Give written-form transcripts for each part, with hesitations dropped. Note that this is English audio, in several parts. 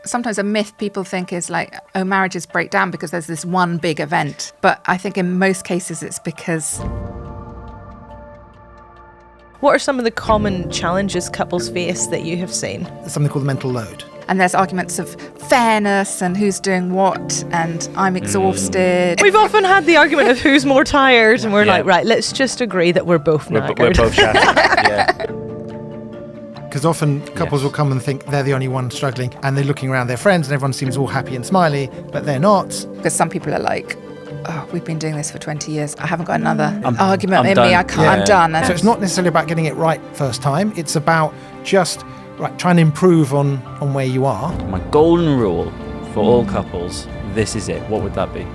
sometimes a myth people think is like, oh, marriages break down because there's this one big event. But I think in most cases it's because... What are some of the common challenges couples face that you have seen? There's something called the mental load. And there's arguments of fairness and who's doing what, and I'm exhausted. We've often had the argument of who's more tired, and we're like, right, let's just agree that we're both knackered. We're both shattered. Yeah. Because often couples will come and think they're the only one struggling, and they're looking around their friends and everyone seems all happy and smiley, but they're not. Because some people are like, oh, we've been doing this for 20 years. I haven't got another argument in done. me. I can't, I'm done. And So it's not necessarily about getting it right first time. It's about just trying to improve on where you are. My golden rule for all couples, this is it. What would that be?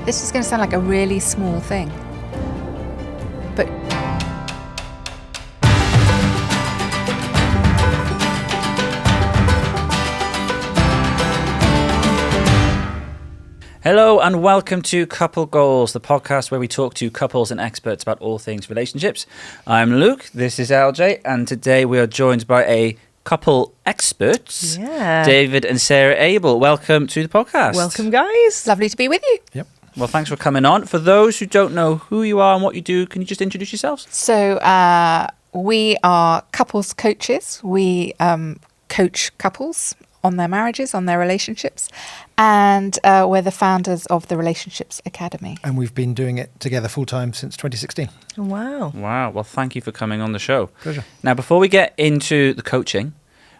this is going to sound like a really small thing, but Hello and welcome to Couple Goals, the podcast where we talk to couples and experts about all things relationships. I'm Luke, this is LJ, and today we are joined by a couple experts, David and Sarah Abell. Welcome to the podcast. Welcome, guys. lovely to be with you. Yep. Well, thanks for coming on. For those who don't know who you are and what you do, can you just introduce yourselves? So we are couples coaches. We coach couples on their marriages, on their relationships, and we're the founders of the Relationships Academy. And we've been doing it together full-time since 2016. Wow. Wow. Well, thank you for coming on the show. Pleasure. Now, before we get into the coaching,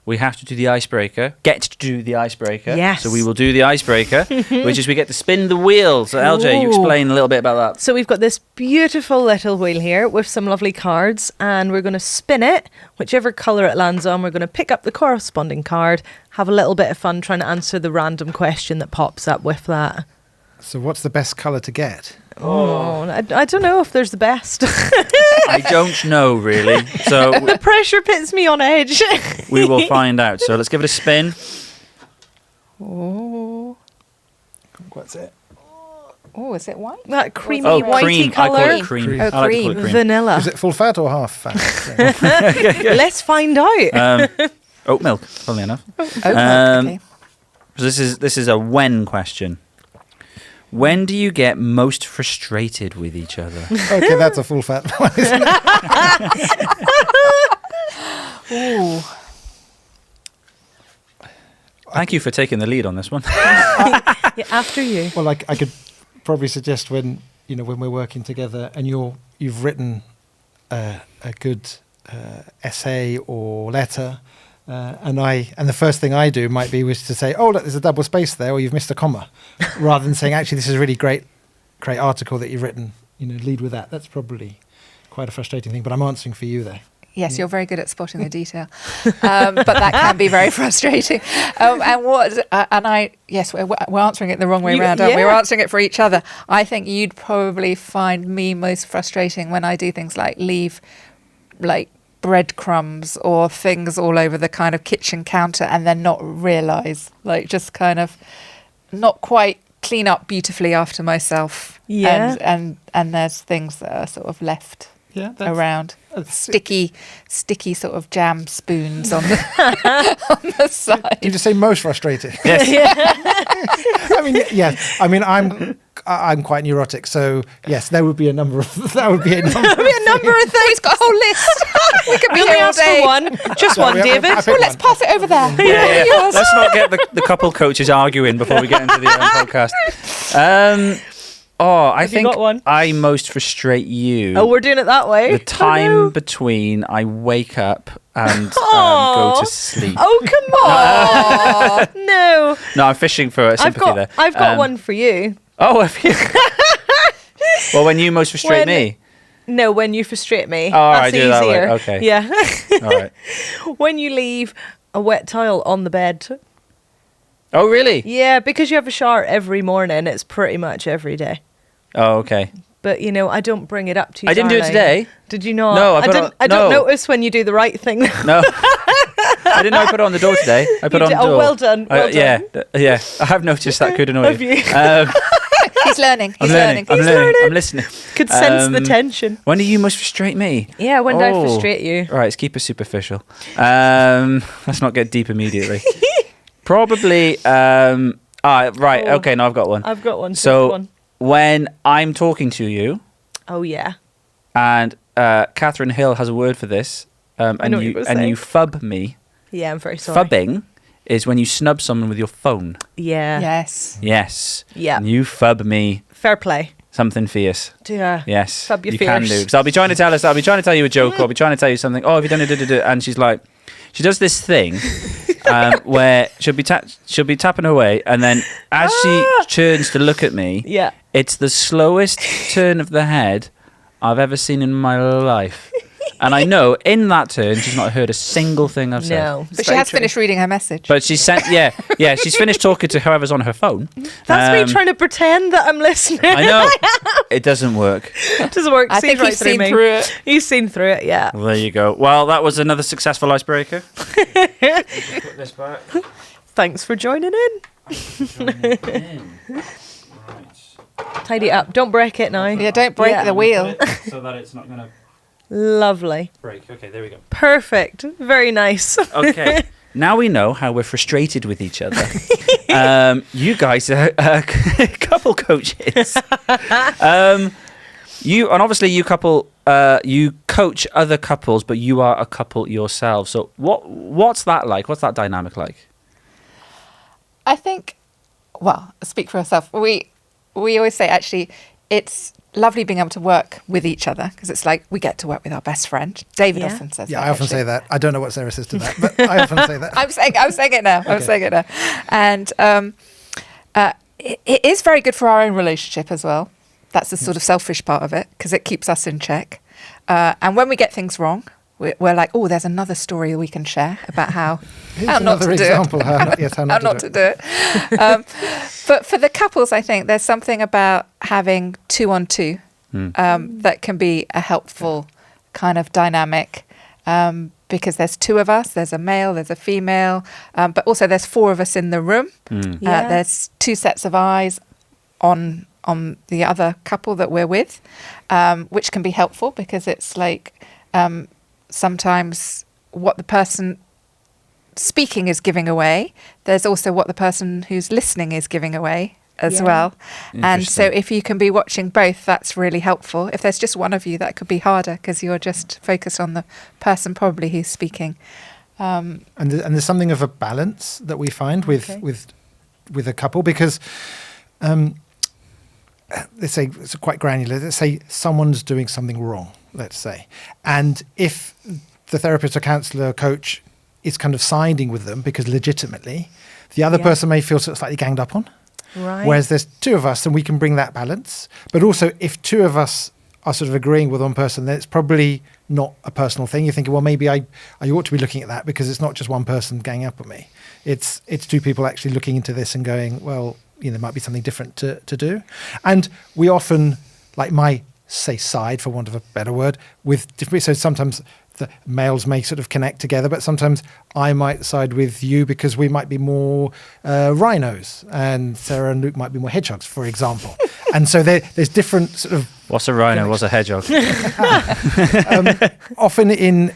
we have to do the icebreaker. Get to do the icebreaker. Yes. So we will do the icebreaker, which is we get to spin the wheel. So LJ, you explain a little bit about that. So we've got this beautiful little wheel here with some lovely cards, and we're going to spin it. Whichever colour it lands on, we're going to pick up the corresponding card, have a little bit of fun trying to answer the random question that pops up with that. So what's the best colour to get? Oh, I don't know if there's the best. I don't know, really. So The pressure puts me on edge. we will find out. So let's give it a spin. Oh, What's it? oh, is it white? That creamy, Oh, whitey cream. colour. I call it cream. Oh, I like to call it cream. cream. Vanilla. Is it full fat or half fat? Let's find out. Oat milk, funnily enough. Okay. So this is a when question. When do you get most frustrated with each other? Okay, that's a full fat one. Ooh. Thank you for taking the lead on this one. Yeah, after you. Well, I could probably suggest when we're working together and you've written a good essay or letter, and the first thing I do might be was to say, oh look, there's a double space there, or you've missed a comma, rather than saying actually this is a really great article that you've written. Lead with that. That's probably quite a frustrating thing. But I'm answering for you there. Yes, you're very good at spotting the detail, but that can be very frustrating. Yes, we're answering it the wrong way around, aren't we? We're answering it for each other. I think you'd probably find me most frustrating when I do things like leave, like breadcrumbs or things all over the kind of kitchen counter, and then not realise, like just kind of not quite clean up beautifully after myself. Yeah, and there's things that are sort of left. Yeah, around sticky sort of jam spoons on the on the side. You just say most frustrating. Yes. I mean, I'm quite neurotic, so yes, there would be a number of There'll be a number of things. He's got a whole list. We could be Only here all ask for day. one. Just So one, David. Let's pass it over there. Yeah. Yours. Let's not get the couple coaches arguing before we get into the podcast. I think got one? I most frustrate you. Oh, we're doing it that way. The time between I wake up and go to sleep. Oh, come on. No. No, I'm fishing for sympathy there. I've got one for you. Oh, have you? Well, when you most frustrate me. No, when you frustrate me. Oh, all That's right, do it that way. easier. Okay. Yeah. All right. When you leave a wet towel on the bed. Oh, really? Yeah, because you have a shower every morning, it's pretty much every day. Oh, okay. But, I don't bring it up to you. I didn't do it today. Did you not? No, I don't notice when you do the right thing. No. I didn't know I put it on the door today. I put it on the door. Oh, well done. Well done. Yeah. I have noticed that could annoy you. He's learning. I'm learning. I'm listening. Could sense the tension. When do you most frustrate me? Yeah, when do I frustrate you? All right, let's keep it superficial. Let's not get deep immediately. Probably. Right. Oh. Okay. No, I've got one. I've got one. So one. when I'm talking to you, Oh yeah. and Catherine Hill has a word for this, know and what you you were and saying. you fub me. Yeah, I'm very sorry. Fubbing is when you snub someone with your phone. Yeah. Yes. Yes. Yeah. And you fub me Fair play. something fierce. Yeah. Yes. Fub your you can fierce. do. Because I'll be trying to tell you a joke, or I'll be trying to tell you something. Oh, have you done it? And she's like, she does this thing where she'll be tapping away, and then as she turns to look at me, Yeah. it's the slowest turn of the head I've ever seen in my life. And I know in that turn she's not heard a single thing I've said. No. But she has finished reading her message. But she's sent, she's finished talking to whoever's on her phone. That's me trying to pretend that I'm listening. I know. It doesn't work. It doesn't work. I Sees think right he's seen me. through it. He's seen through it, yeah. Well, there you go. Well, that was another successful icebreaker. Put this back. Thanks for joining in. Tidy it up. Don't break it now. Yeah, don't break Yeah. the wheel. So that it's not going to Lovely. break. Okay, there we go. Perfect. Very nice. Okay. Now we know how we're frustrated with each other. You guys are couple coaches. You coach other couples, but you are a couple yourself. So what's that like? What's that dynamic like? I think, well, speak for yourself. We always say, actually, it's lovely being able to work with each other because it's like we get to work with our best friend. David Yeah. often says Yeah, that. I often actually. say that. I don't know what Sarah says to that, but I often say that. I'm saying it now. I'm Okay. saying it now. And it is very good for our own relationship as well. That's the sort of selfish part of it because it keeps us in check. And when we get things wrong, we're like, oh, there's another story we can share about how Here's not another to do example. it. How not to do it. But for the couples, I think there's something about having 2-on-2 that can be a helpful kind of dynamic because there's two of us. There's a male, there's a female, but also there's four of us in the room. Yeah. There's two sets of eyes on the other couple that we're with, which can be helpful because it's like sometimes what the person speaking is giving away, there's also what the person who's listening is giving away as Yeah. well. And so Interesting. if you can be watching both, that's really helpful. If there's just one of you, that could be harder because you're just focused on the person probably who's speaking. And there's something of a balance that we find with a couple because let's say it's quite granular. Let's say someone's doing something wrong, let's say. And if the therapist or counsellor or coach is kind of siding with them because legitimately the other Yeah. person may feel sort of slightly ganged up on. Right. Whereas there's two of us and we can bring that balance. But also if two of us are sort of agreeing with one person, then it's probably not a personal thing. You're thinking, well, maybe I ought to be looking at that because it's not just one person ganging up on me. It's two people actually looking into this and going, well, there might be something different to do. And we often, side, for want of a better word, with different. So sometimes the males may sort of connect together, but sometimes I might side with you because we might be more rhinos and Sarah and Luke might be more hedgehogs, for example. And so there's different sort of. What's a rhino? What's a hedgehog? Often in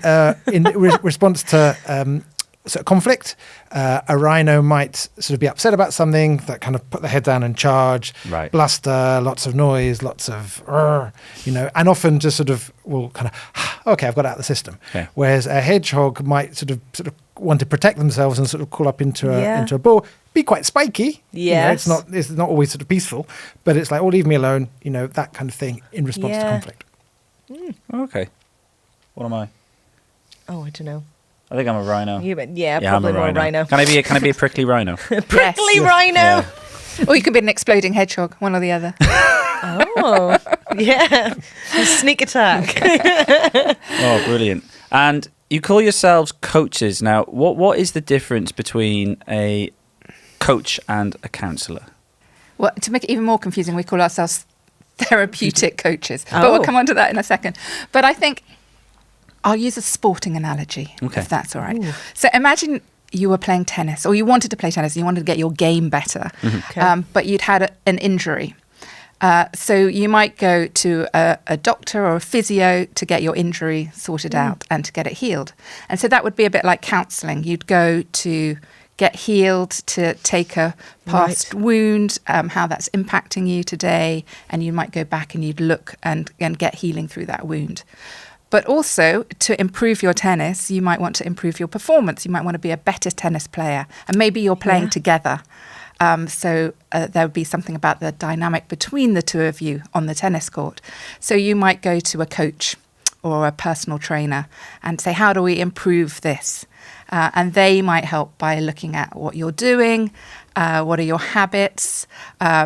response to sort of conflict, a rhino might sort of be upset about something, that kind of put the head down and charge, Right. bluster, lots of noise, lots of, and often just sort of will kind of, okay, I've got it out of the system. Okay. Whereas a hedgehog might sort of want to protect themselves and sort of crawl up into a ball, be quite spiky. Yes. It's not always sort of peaceful, but it's like, oh, leave me alone, that kind of thing in response to Yeah. conflict. Okay. What am I? Oh, I don't know. I think I'm a rhino. Yeah, I'm probably a more rhino. Can I be a prickly rhino? Prickly Yes. rhino. Yeah. Or you could be an exploding hedgehog, one or the other. Oh, yeah. Sneak attack. Oh, brilliant. And you call yourselves coaches. Now, what is the difference between a coach and a counsellor? Well, to make it even more confusing, we call ourselves therapeutic coaches. But Oh. we'll come on to that in a second. But I think I'll use a sporting analogy, Okay. if that's all right. So imagine you were playing tennis, or you wanted to play tennis, you wanted to get your game better, Okay. but you'd had an injury. So you might go to a doctor or a physio to get your injury sorted out and to get it healed. And so that would be a bit like counselling. You'd go to get healed, to take a past wound, how that's impacting you today, and you might go back and you'd look and get healing through that wound. But also, to improve your tennis, you might want to improve your performance. You might want to be a better tennis player, and maybe you're playing together. So there would be something about the dynamic between the two of you on the tennis court. So you might go to a coach or a personal trainer and say, how do we improve this? And they might help by looking at what you're doing, what are your habits.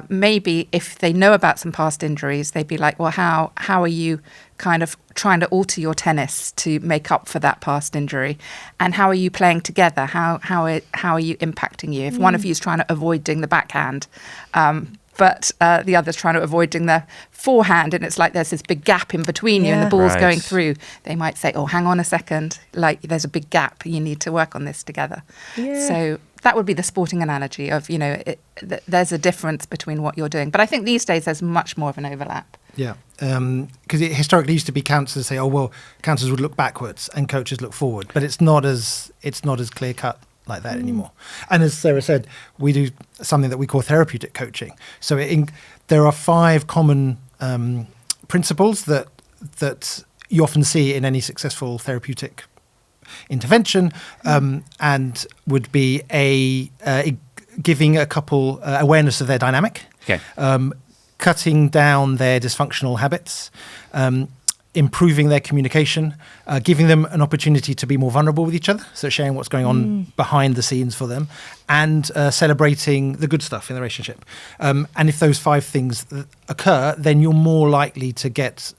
Maybe if they know about some past injuries, they'd be like, well, how are you kind of trying to alter your tennis to make up for that past injury? And how are you playing together? How are you impacting you? If one of you is trying to avoid doing the backhand, but the other's trying to avoid doing the forehand, and it's like there's this big gap in between you and the ball's going through, they might say, oh, hang on a second, like there's a big gap, you need to work on this together. So that would be the sporting analogy of, there's a difference between what you're doing. But I think these days there's much more of an overlap. Yeah, because it historically used to be counsellors say, oh, well, counsellors would look backwards and coaches look forward, but it's not as clear cut like that anymore. And as Sarah said, we do something that we call therapeutic coaching. So there are 5 common principles that you often see in any successful therapeutic intervention, and would be giving a couple awareness of their dynamic, cutting down their dysfunctional habits, improving their communication, giving them an opportunity to be more vulnerable with each other, so sharing what's going on behind the scenes for them, and celebrating the good stuff in the relationship. And if those 5 things occur, then you're more likely to get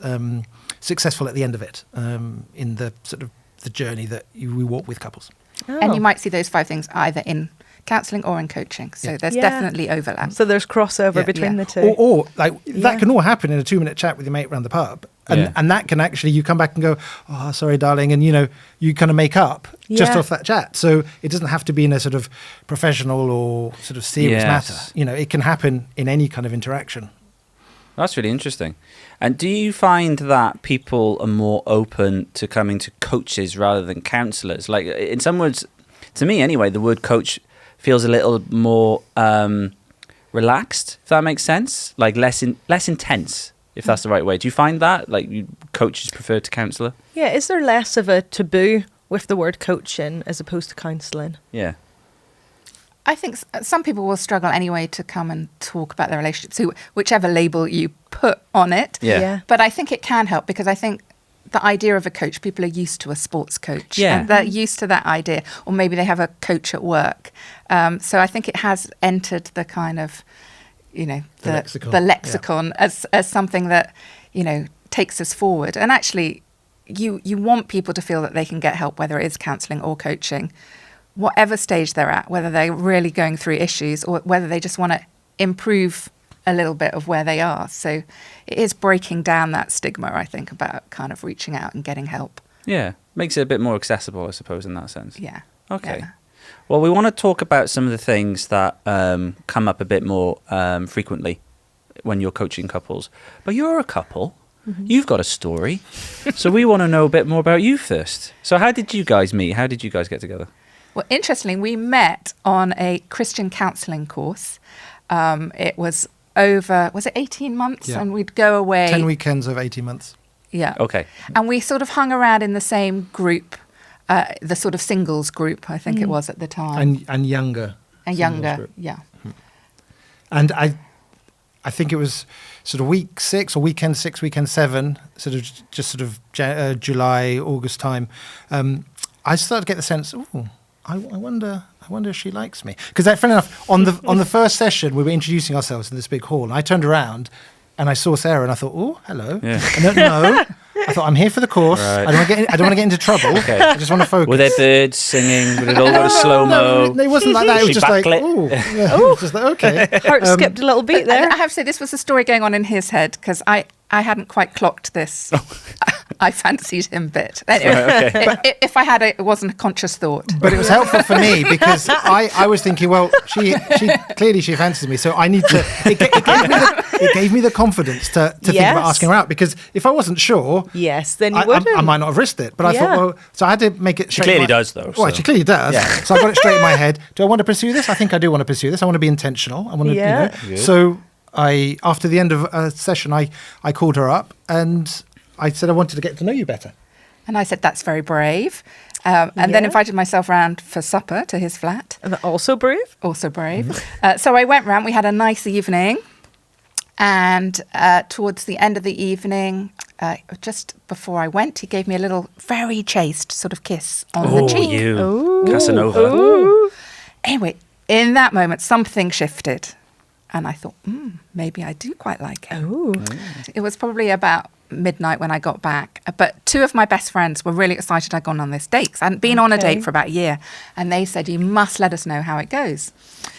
successful at the end of it, in the sort of the journey that we walk with couples. And you might see those 5 things either in counselling or in coaching. So there's definitely overlap. So there's crossover between the two. Or that can all happen in a 2-minute chat with your mate around the pub. And that can actually, you come back and go, oh, sorry, darling. And, you kind of make up just off that chat. So it doesn't have to be in a sort of professional or sort of serious matter. It can happen in any kind of interaction. That's really interesting. And do you find that people are more open to coming to coaches rather than counsellors? Like, in some words, to me anyway, the word coach feels a little more relaxed, if that makes sense. Like less intense, if that's the right way. Do you find that? Like, coaches prefer to counsellor? Yeah, is there less of a taboo with the word coaching as opposed to counselling? Yeah. I think some people will struggle anyway to come and talk about their relationship. So whichever label you put on it. Yeah. But I think it can help, because I think the idea of a coach, people are used to a sports coach. Yeah. And they're used to that idea. Or maybe they have a coach at work. So I think it has entered the kind of, the lexicon as something that, takes us forward. And actually, you want people to feel that they can get help, whether it is counselling or coaching, whatever stage they're at, whether they're really going through issues or whether they just want to improve a little bit of where they are. So it is breaking down that stigma, I think, about kind of reaching out and getting help. Yeah, makes it a bit more accessible, I suppose, in that sense. Yeah. Okay. Yeah. Well, we want to talk about some of the things that come up a bit more frequently when you're coaching couples. But you're a couple. Mm-hmm. You've got a story. So we want to know a bit more about you first. So how did you guys meet? How did you guys get together? Well, interestingly, we met on a Christian counselling course. It was was it 18 months? Yeah. And we'd go away. 10 weekends of 18 months. Yeah. Okay. And we sort of hung around in the same group, the sort of singles group, I think it was at the time. And younger. And younger, group. Yeah. And I think it was sort of week 6 or weekend 6, weekend 7, July, August time. I started to get the sense, I wonder if she likes me. Because funny enough, on the first session, we were introducing ourselves in this big hall, and I turned around and I saw Sarah, and I thought, oh, hello. Yeah. And no, I thought, I'm here for the course. Right. I don't want to get into trouble. Okay. I just want to focus. Were there birds singing? Would it all go to slow-mo? No, it wasn't like that. It was just like, oh, yeah, it was just like, okay. Heart skipped a little beat there. I have to say, this was a story going on in his head, because I hadn't quite clocked this. I fancied him a bit. Anyway, Okay. if I had it wasn't a conscious thought. But it was helpful for me because I was thinking, well, she clearly she fancies me, so I need to. It gave me the confidence to think about asking her out, because if I wasn't sure, Yes, then you wouldn't. I might not have risked it. But I thought, well, so I had to make it straight. She clearly does, though. Well, so. she clearly does. Yeah. So I got it straight in my head. Do I want to pursue this? I think I do want to pursue this. I want to be intentional. I want to, Yeah. you know. So after the end of a session, I called her up and I said I wanted to get to know you better. And I said, that's very brave. And then invited myself round for supper to his flat. And also brave. Also brave. So I went round. We had a nice evening. And towards the end of the evening, just before I went, he gave me a little very chaste sort of kiss on the cheek. You. Casanova. Ooh. Anyway, in that moment, something shifted. And I thought, maybe I do quite like him. Ooh. It was probably about midnight when I got back. But two of my best friends were really excited I'd gone on this date. 'Cause I hadn't been on a date for about a year. And they said, you must let us know how it goes.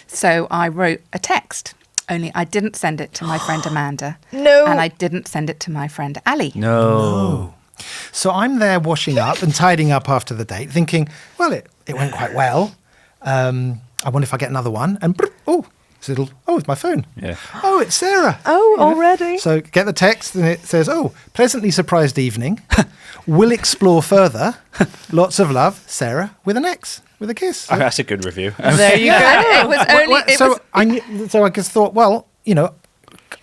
So I wrote a text. Only I didn't send it to my friend Amanda. No. And I didn't send it to my friend Ali. No. So I'm there washing up and tidying up after the date, thinking, well, it went quite well. I wonder if I get another one. And it's my phone. Yeah. Oh, it's Sarah. Oh, already? So get the text and it says, pleasantly surprised evening. Will explore further. Lots of love, Sarah, with an X, with a kiss. Oh, that's a good review. There you And go. it was only... So I just thought, well,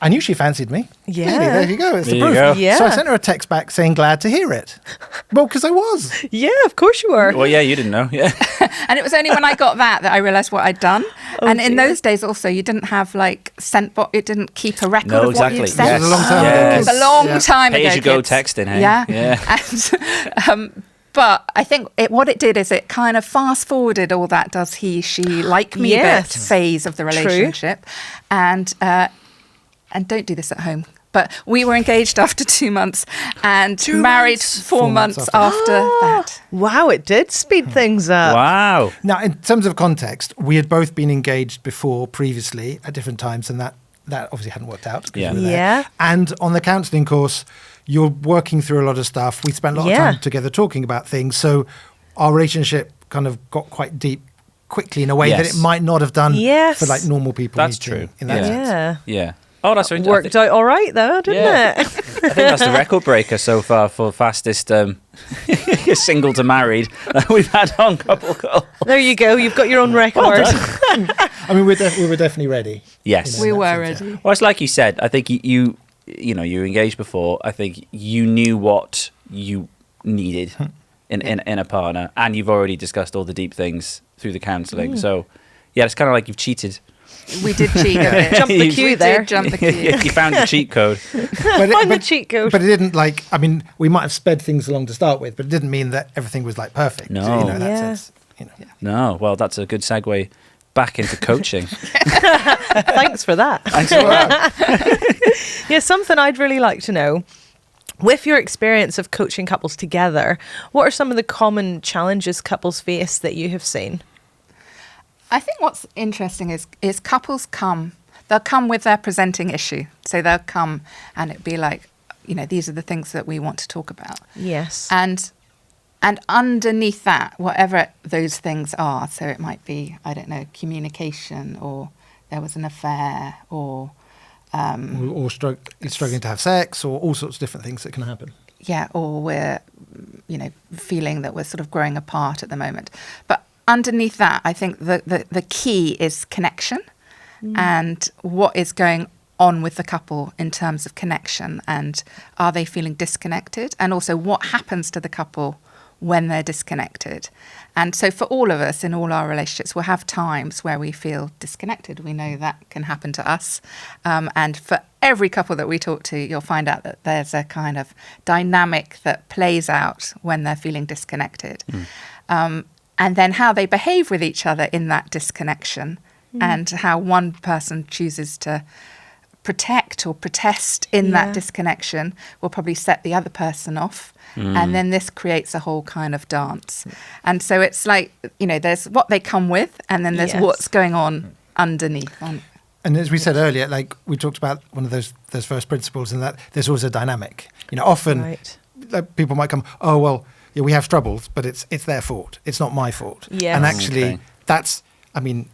I knew she fancied me. Yeah. Clearly, there you go. It's There the you proof. go. Yeah. So I sent her a text back saying glad to hear it. Well, because I was. Yeah, of course you were. Well, yeah, you didn't know. Yeah. And it was only when I got that I realised what I'd done. And in dear. those days also, you didn't have it didn't keep a record No, of what exactly. you'd sent. It was a long time Yes. ago. It was a long time ago. Page you go kids. texting, hey? Yeah. Yeah. And, but I think what it did is it kind of fast forwarded all that does he, she, like me Yes. bit phase of the relationship. And don't do this at home. But we were engaged after 2 months and married 4 months after that. Wow, it did speed things up. Wow. Now, in terms of context, we had both been engaged before previously at different times, and that obviously hadn't worked out. 'Cause Yeah. we were there. Yeah. And on the counselling course, you're working through a lot of stuff. We spent a lot of Yeah. time together talking about things. So our relationship kind of got quite deep quickly in a way that Yes. it might not have done Yes. for like normal people. That's meeting true. In that Yeah. sense. Yeah. Yeah. Oh, that's really Worked out all right, though, didn't Yeah. it? I think that's the record breaker so far for fastest single to married that we've had on Couple Call. There you go. You've got your own record. I mean, we were definitely ready. Yes. We in that were sense, ready. Well, it's like you said. I think you were engaged before. I think you knew what you needed in a partner, and you've already discussed all the deep things through the counselling. So, yeah, it's kind of like you've cheated. We did cheat a bit. Jump the You queue We there. did jump the queue. You found the cheat code. But Find the cheat code. But it didn't we might have sped things along to start with, but it didn't mean that everything was like perfect. No. In that Yeah. sense. No, well, that's a good segue back into coaching. Thanks for that. Thanks for that. Yeah, something I'd really like to know. With your experience of coaching couples together, what are some of the common challenges couples face that you have seen? I think what's interesting is couples they'll come with their presenting issue. So they'll come and it'd be like, these are the things that we want to talk about. Yes. And underneath that, whatever those things are, so it might be, I don't know, communication, or there was an affair, or Or struggling to have sex, or all sorts of different things that can happen. or we're, feeling that we're sort of growing apart at the moment. But underneath that, I think the key is connection and what is going on with the couple in terms of connection, and are they feeling disconnected, and also what happens to the couple when they're disconnected. And so for all of us in all our relationships, we'll have times where we feel disconnected. We know that can happen to us. And for every couple that we talk to, you'll find out that there's a kind of dynamic that plays out when they're feeling disconnected. And then how they behave with each other in that disconnection, and how one person chooses to protect or protest in that disconnection will probably set the other person off. And then this creates a whole kind of dance. And so it's like, there's what they come with, and then there's what's going on underneath. And as we said earlier, like we talked about one of those first principles, and that there's always a dynamic. Often Right. people might come, oh, well, yeah, we have troubles, but it's their fault. It's not my fault. Yes. And actually, that's, I mean,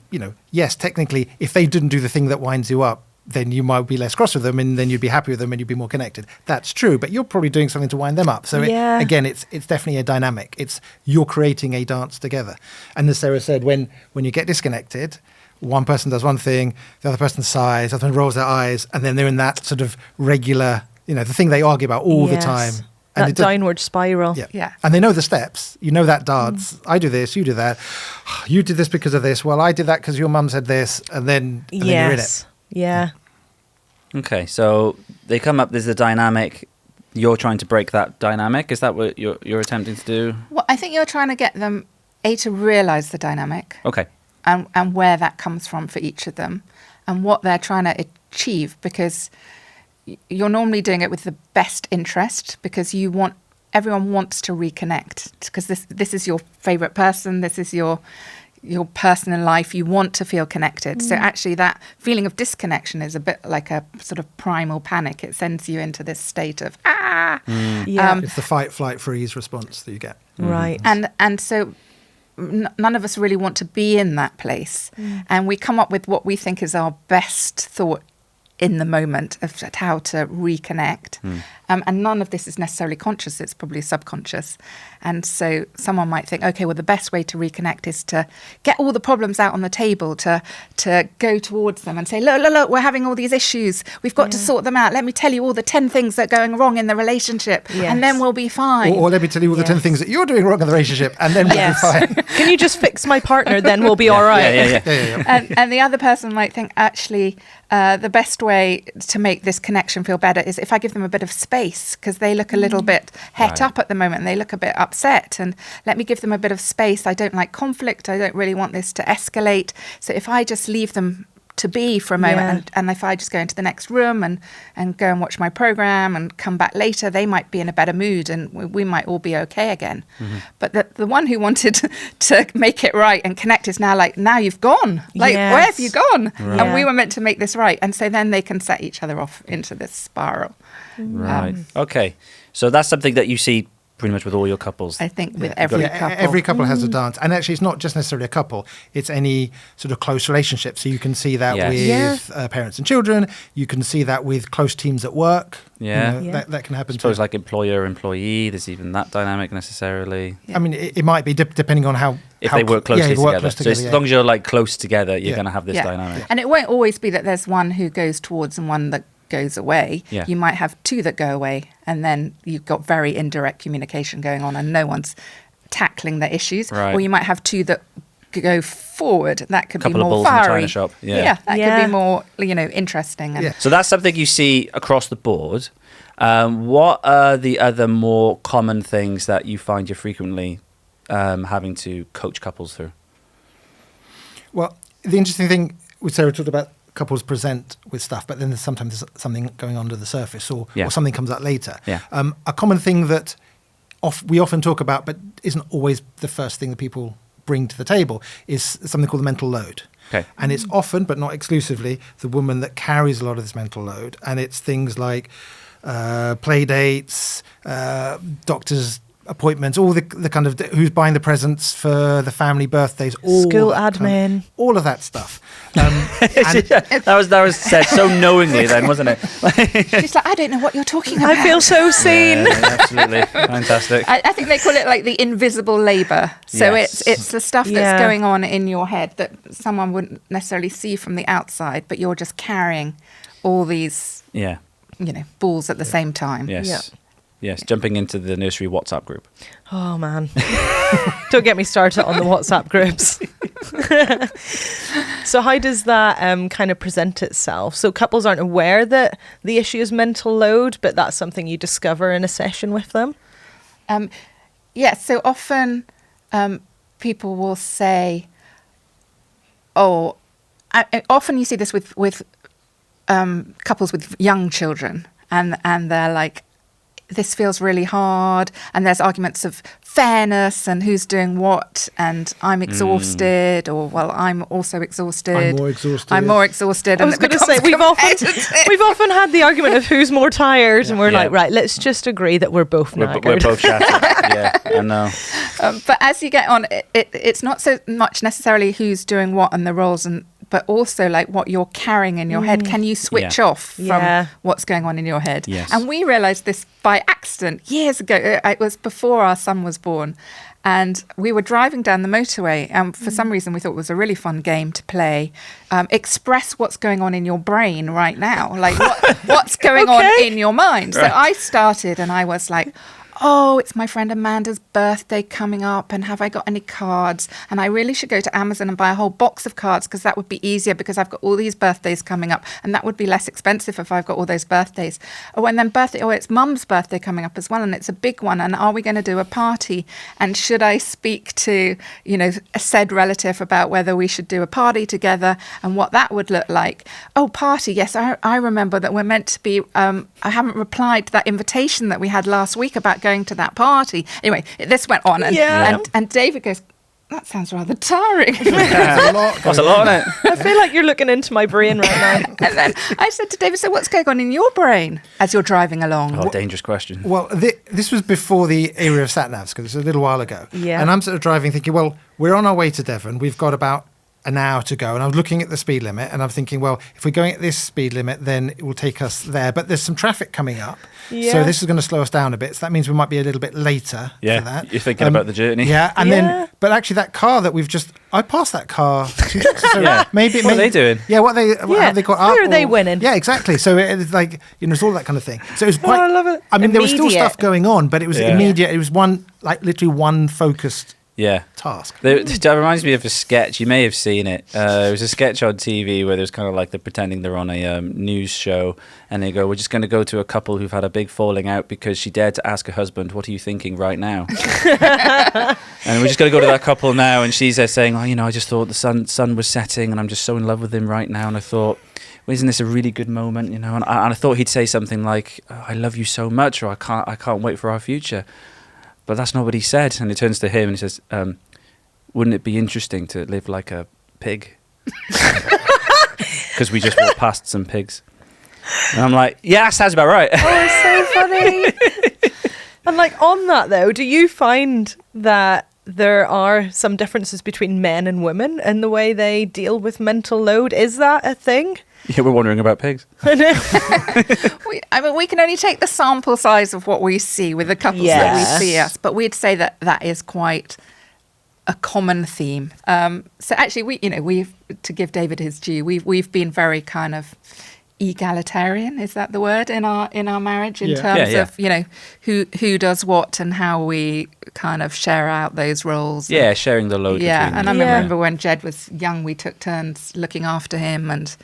yes, technically, if they didn't do the thing that winds you up, then you might be less cross with them, and then you'd be happy with them, and you'd be more connected. That's true, but you're probably doing something to wind them up. So again, it's definitely a dynamic. It's you're creating a dance together. And as Sarah said, when you get disconnected, one person does one thing, the other person sighs, the other person rolls their eyes, and then they're in that sort of regular, the thing they argue about all the time. And that downward spiral. Yeah. And they know the steps. You know that dance. I do this, you do that. You did this because of this. Well, I did that because your mum said this, and then you're in it. Yeah. Okay, so they come up, there's a dynamic. You're trying to break that dynamic. Is that what you're attempting to do? Well, I think you're trying to get them, to realise the dynamic. Okay. And where that comes from for each of them and what they're trying to achieve, because you're normally doing it with the best interest, because everyone wants to reconnect, because this is your favourite person, this is your person in life, you want to feel connected. So actually that feeling of disconnection is a bit like a sort of primal panic. It sends you into this state of it's the fight, flight, freeze response that you get. Right. And so none of us really want to be in that place. And we come up with what we think is our best thought in the moment of how to reconnect. And none of this is necessarily conscious, it's probably subconscious. And so someone might think, okay, well, the best way to reconnect is to get all the problems out on the table, to go towards them and say, look, we're having all these issues. We've got to sort them out. Let me tell you all the 10 things that are going wrong in the relationship, and then we'll be fine. Or let me tell you all the 10 things that you're doing wrong in the relationship, and then we'll be fine. Can you just fix my partner, then we'll be all right. Yeah. And the other person might think, actually, the best way to make this connection feel better is if I give them a bit of space, because they look a little bit het up at the moment and they look a bit upset, and let me give them a bit of space. I don't like conflict. I don't really want this to escalate. So if I just leave them to be for a moment, and if I just go into the next room and go and watch my program and come back later, they might be in a better mood and we might all be okay again. But the one who wanted to make it right and connect is now like, now you've gone. Like, where have you gone? Right. And we were meant to make this right. And so then they can set each other off into this spiral. Right. Okay. So that's something that you see pretty much with all your couples. I think with every couple. Every couple has a dance. And actually, it's not just necessarily a couple. It's any sort of close relationship. So you can see that with parents and children. You can see that with close teams at work. That can happen I suppose too. like employer-employee, there's even that dynamic necessarily. I mean, it might be depending on how they work closely together. Close together. So as long as you're like close together, you're going to have this dynamic. And it won't always be that there's one who goes towards and one that goes away. You might have two that go away, and then you've got very indirect communication going on and no one's tackling the issues. Or you might have two that go forward. That could be more balls fiery. in the china shop. That could be more, interesting. And So that's something you see across the board. What are the other more common things that you find you're frequently having to coach couples through? Well, the interesting thing with Sarah talked about couples present with stuff, but then there's sometimes something going under the surface or something comes up later. A common thing that we often talk about but isn't always the first thing that people bring to the table is something called the mental load. And it's often, but not exclusively, the woman that carries a lot of this mental load. And it's things like play dates, doctors' appointments, all the kind of who's buying the presents for the family birthdays, all school admin, all of that stuff. That was said so knowingly then, wasn't it? She's like, I don't know what you're talking about. I feel so seen. Absolutely. Fantastic. I think they call it like the invisible labour. So it's the stuff that's going on in your head that someone wouldn't necessarily see from the outside, but you're just carrying all these balls at the same time. Yes, jumping into the nursery WhatsApp group. Oh, man. Don't get me started on the WhatsApp groups. So how does that kind of present itself? So couples aren't aware that the issue is mental load, but that's something you discover in a session with them? So often people will say, often you see this with couples with young children, and they're like, this feels really hard, and there's arguments of fairness and who's doing what, and I'm exhausted, or well, I'm also exhausted. I'm more exhausted. I'm more exhausted. I was going to say we've often had the argument of who's more tired, and we're like, right, let's just agree that we're both knackered. We're both shattered. Yeah, I know. But as you get on, it's not so much necessarily who's doing what and the roles, but also like what you're carrying in your head. Can you switch off from what's going on in your head? Yes. And we realised this by accident years ago. It was before our son was born. And we were driving down the motorway, and for some reason we thought it was a really fun game to play. Express what's going on in your brain right now. Like what's going on in your mind. Right. So I started and I was like, oh, it's my friend Amanda's birthday coming up, and have I got any cards? And I really should go to Amazon and buy a whole box of cards, because that would be easier, because I've got all these birthdays coming up, and that would be less expensive if I've got all those birthdays. And then it's Mum's birthday coming up as well, and it's a big one, and are we going to do a party? And should I speak to, a said relative about whether we should do a party together and what that would look like? Oh, party, yes, I remember that we're meant to be, I haven't replied to that invitation that we had last week about going to that party. Anyway, this went on, and David goes, that sounds rather tiring. That's a lot, isn't it? I feel like you're looking into my brain right now. And then I said to David, so what's going on in your brain as you're driving along? Oh, dangerous question. Well, this was before the era of sat-navs, because it was a little while ago. Yeah. And I'm sort of driving thinking, well, we're on our way to Devon. We've got about an hour to go. And I was looking at the speed limit, and I'm thinking, well, if we're going at this speed limit, then it will take us there. But there's some traffic coming up. Yeah. So this is going to slow us down a bit. So that means we might be a little bit later for that. You're thinking about the journey. Yeah. And then, but actually that car that I passed that car. So maybe what are they doing? Yeah. What have they got up? Where are they winning? Yeah, exactly. So it's like, it's all that kind of thing. So it was quite, I love it. I mean, there was still stuff going on, but it was immediate. It was literally one focused task. That reminds me of a sketch. You may have seen it. It was a sketch on TV where there's kind of like they're pretending they're on a news show, and they go, we're just going to go to a couple who've had a big falling out because she dared to ask her husband, what are you thinking right now? And we're just going to go to that couple now, and she's there saying, I just thought the sun was setting and I'm just so in love with him right now, and I thought, well, isn't this a really good moment, and I thought he'd say something like, I love you so much, or I can't wait for our future. But that's not what he said. And he turns to him and he says, wouldn't it be interesting to live like a pig? Because we just walked past some pigs. And I'm like, yeah, sounds about right. Oh, it's so funny. And like on that though, do you find that there are some differences between men and women in the way they deal with mental load? Is that a thing? Yeah, we're wondering about pigs. We can only take the sample size of what we see with the couples that we see us, but we'd say that is quite a common theme. So actually, we've to give David his due, we've been very kind of egalitarian. Is that the word in our marriage in terms of who does what and how we kind of share out those roles? Yeah, sharing the load. Yeah, between and them. I remember when Jed was young, we took turns looking after him, and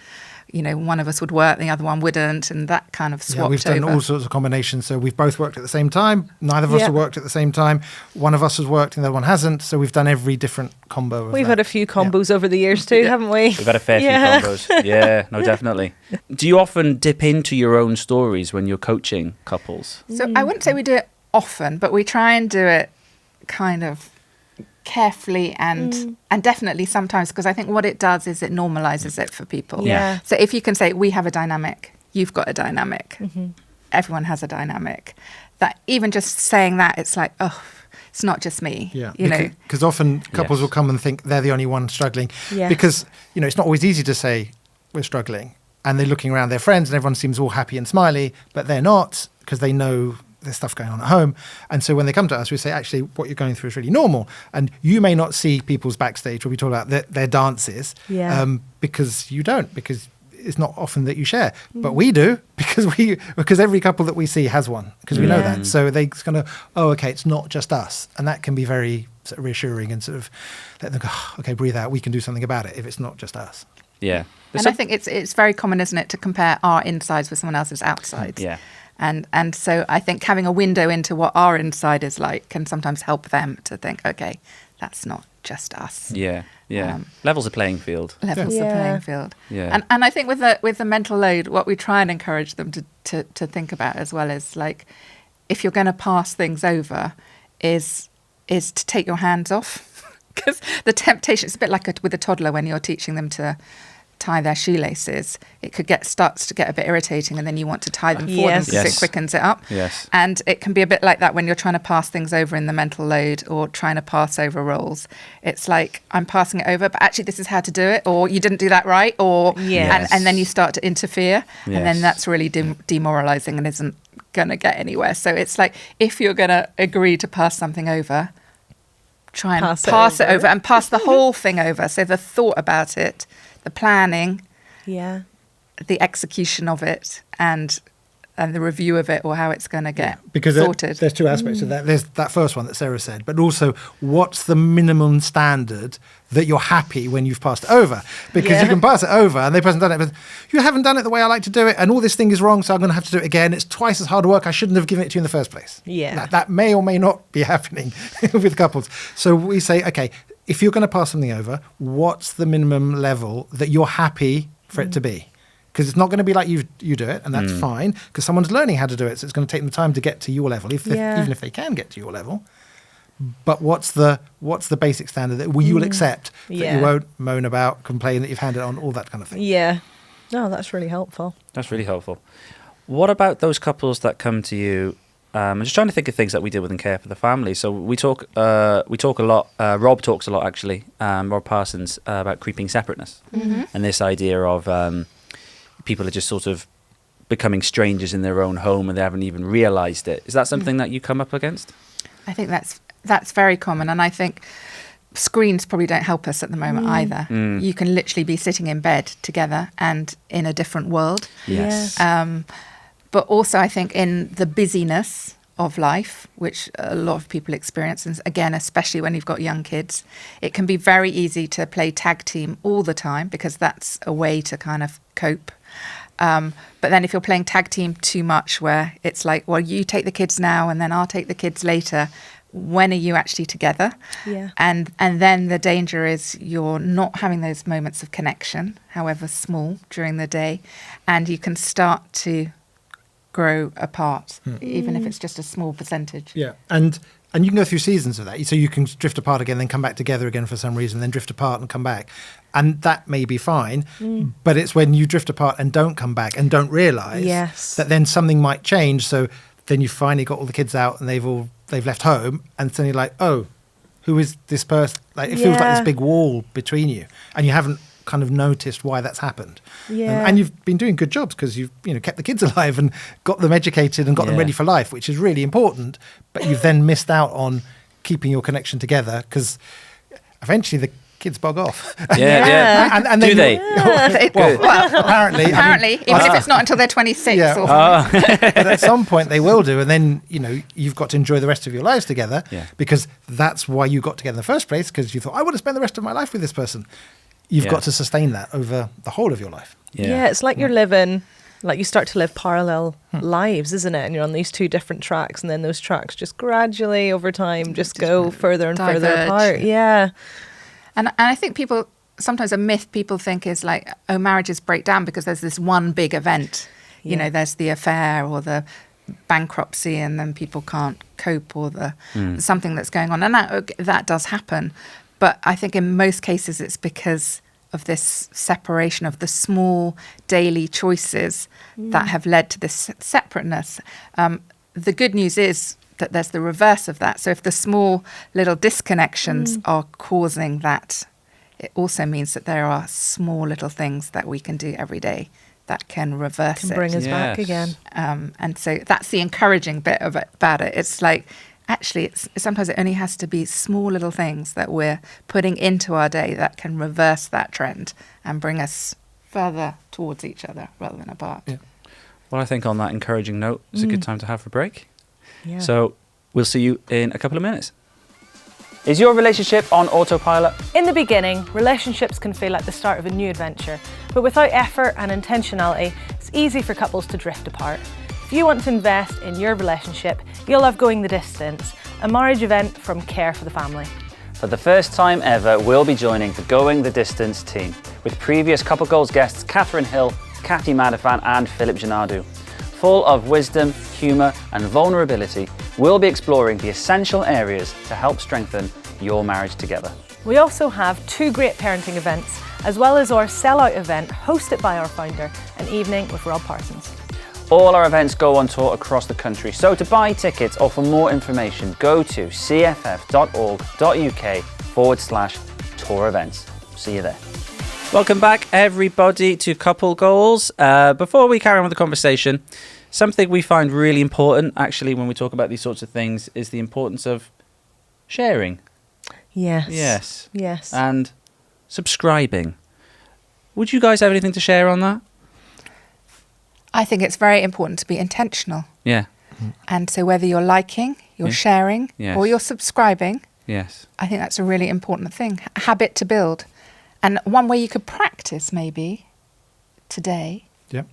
one of us would work, the other one wouldn't, and that kind of swapped over. We've done all sorts of combinations. So we've both worked at the same time. Neither of us have worked at the same time. One of us has worked and the other one hasn't. So we've done every different combo. We've had a few combos over the years too, haven't we? We've had a fair few combos. Yeah, no, definitely. Do you often dip into your own stories when you're coaching couples? So I wouldn't say we do it often, but we try and do it kind of carefully and definitely sometimes, because I think what it does is it normalizes it for people. Yeah. So if you can say, we have a dynamic, you've got a dynamic, everyone has a dynamic, that even just saying that, it's like, oh, it's not just me. Yeah. Because often couples will come and think they're the only one struggling. Yeah. Because, it's not always easy to say we're struggling. And they're looking around their friends and everyone seems all happy and smiley, but they're not, because they know there's stuff going on at home. And so when they come to us, we say, actually, what you're going through is really normal. And you may not see people's backstage where we talk about their dances because you don't, because it's not often that you share. But we do, because every couple that we see has one, because we know that. So they kind of, it's not just us. And that can be very sort of reassuring and sort of let them go, okay, breathe out. We can do something about it if it's not just us. Yeah. And I think it's very common, isn't it, to compare our insides with someone else's outsides. Yeah. And so I think having a window into what our inside is like can sometimes help them to think, okay, that's not just us. Yeah, yeah. Levels the playing field. Levels the playing field. Yeah. And I think with the mental load, what we try and encourage them to think about as well is like, if you're going to pass things over, is to take your hands off. Because the temptation, it's a bit like with a toddler when you're teaching them to tie their shoelaces. It starts to get a bit irritating, and then you want to tie them for them because it quickens it up. Yes. And it can be a bit like that when you're trying to pass things over in the mental load or trying to pass over roles. It's like, I'm passing it over, but actually this is how to do it, or you didn't do that right, or and then you start to interfere, and then that's really demoralizing and isn't going to get anywhere. So it's like, if you're going to agree to pass something over, try and pass it over and pass the whole thing over. So the thought about it, the planning, the execution of it, and the review of it, or how it's going to get sorted. There's two aspects of that. There's that first one that Sarah said, but also what's the minimum standard that you're happy when you've passed it over? Because you can pass it over and the person done it, but you haven't done it the way I like to do it, and all this thing is wrong, so I'm going to have to do it again. It's twice as hard work. I shouldn't have given it to you in the first place. That may or may not be happening with couples. So we say, okay, if you're going to pass something over, what's the minimum level that you're happy for it to be? Because it's not going to be like you do it, and that's fine, because someone's learning how to do it, so it's going to take them time to get to your level, even if they can get to your level. But what's the basic standard that you will accept, that you won't moan about, complain that you've handed on, all that kind of thing? Yeah. No, that's really helpful. That's really helpful. What about those couples that come to you? I'm just trying to think of things that we deal with in Care for the Family. So we talk a lot. Rob talks a lot, actually. Rob Parsons, about creeping separateness, and this idea of people are just sort of becoming strangers in their own home and they haven't even realised it. Is that something that you come up against? I think that's very common, and I think screens probably don't help us at the moment either. You can literally be sitting in bed together and in a different world. Yes. But also I think in the busyness of life, which a lot of people experience, and again, especially when you've got young kids, it can be very easy to play tag team all the time, because that's a way to kind of cope. But then if you're playing tag team too much, where it's like, well, you take the kids now and then I'll take the kids later, when are you actually together? And then the danger is you're not having those moments of connection, however small, during the day, and you can start to grow apart, even if it's just a small percentage. Yeah, and you can go through seasons of that. So you can drift apart again, then come back together again for some reason, then drift apart and come back. And that may be fine, but it's when you drift apart and don't come back and don't realise that then something might change. So then you finally got all the kids out and they've left home, and suddenly like, oh, who is this person? Like, it feels like this big wall between you, and you haven't kind of noticed why that's happened. And you've been doing good jobs because you've kept the kids alive and got them educated and got them ready for life, which is really important. But you've then missed out on keeping your connection together, because eventually the kids bog off. And do they? Well, apparently, even if it's not until they're 26. But at some point they will do, and then you've got to enjoy the rest of your lives together, because that's why you got together in the first place, because you thought, I want to spend the rest of my life with this person. You've got to sustain that over the whole of your life. It's like you're living, like you start to live parallel lives, isn't it? And you're on these two different tracks, and then those tracks just gradually over time just go further and further apart. And I think sometimes a myth people think is like, oh, marriages break down because there's this one big event. There's the affair or the bankruptcy, and then people can't cope, or something that's going on. And that does happen. But I think in most cases it's because of this separation of the small daily choices that have led to this separateness. The good news is that there's the reverse of that. So if the small little disconnections are causing that, it also means that there are small little things that we can do every day that can reverse it. Can bring us back again. And so that's the encouraging bit of it, about it. It's like, actually, sometimes it only has to be small little things that we're putting into our day that can reverse that trend and bring us further towards each other rather than apart. Well, I think on that encouraging note, it's a good time to have a break. So we'll see you in a couple of minutes. Is your relationship on autopilot? In the beginning, relationships can feel like the start of a new adventure, but without effort and intentionality, it's easy for couples to drift apart. If you want to invest in your relationship, you'll love Going the Distance, a marriage event from Care for the Family. For the first time ever, we'll be joining the Going the Distance team with previous Couple Goals guests Catherine Hill, Kathy Madafan and Philip Janadu. full of wisdom, humour and vulnerability, we'll be exploring the essential areas to help strengthen your marriage together. We also have 2 great parenting events, as well as our sellout event hosted by our founder, An Evening with Rob Parsons. All our events go on tour across the country, so to buy tickets or for more information, go to cff.org.uk/tour events. See you there. Welcome back, everybody, to Couple Goals. Before we carry on with the conversation, something we find really important, actually, when we talk about these sorts of things, is the importance of sharing. Yes. And subscribing. Would you guys have anything to share on that? I think it's very important to be intentional. Yeah. And so whether you're liking, you're sharing, Yes. or you're subscribing, Yes. I think that's a really important thing, a habit to build. And one way you could practice maybe today. Yeah.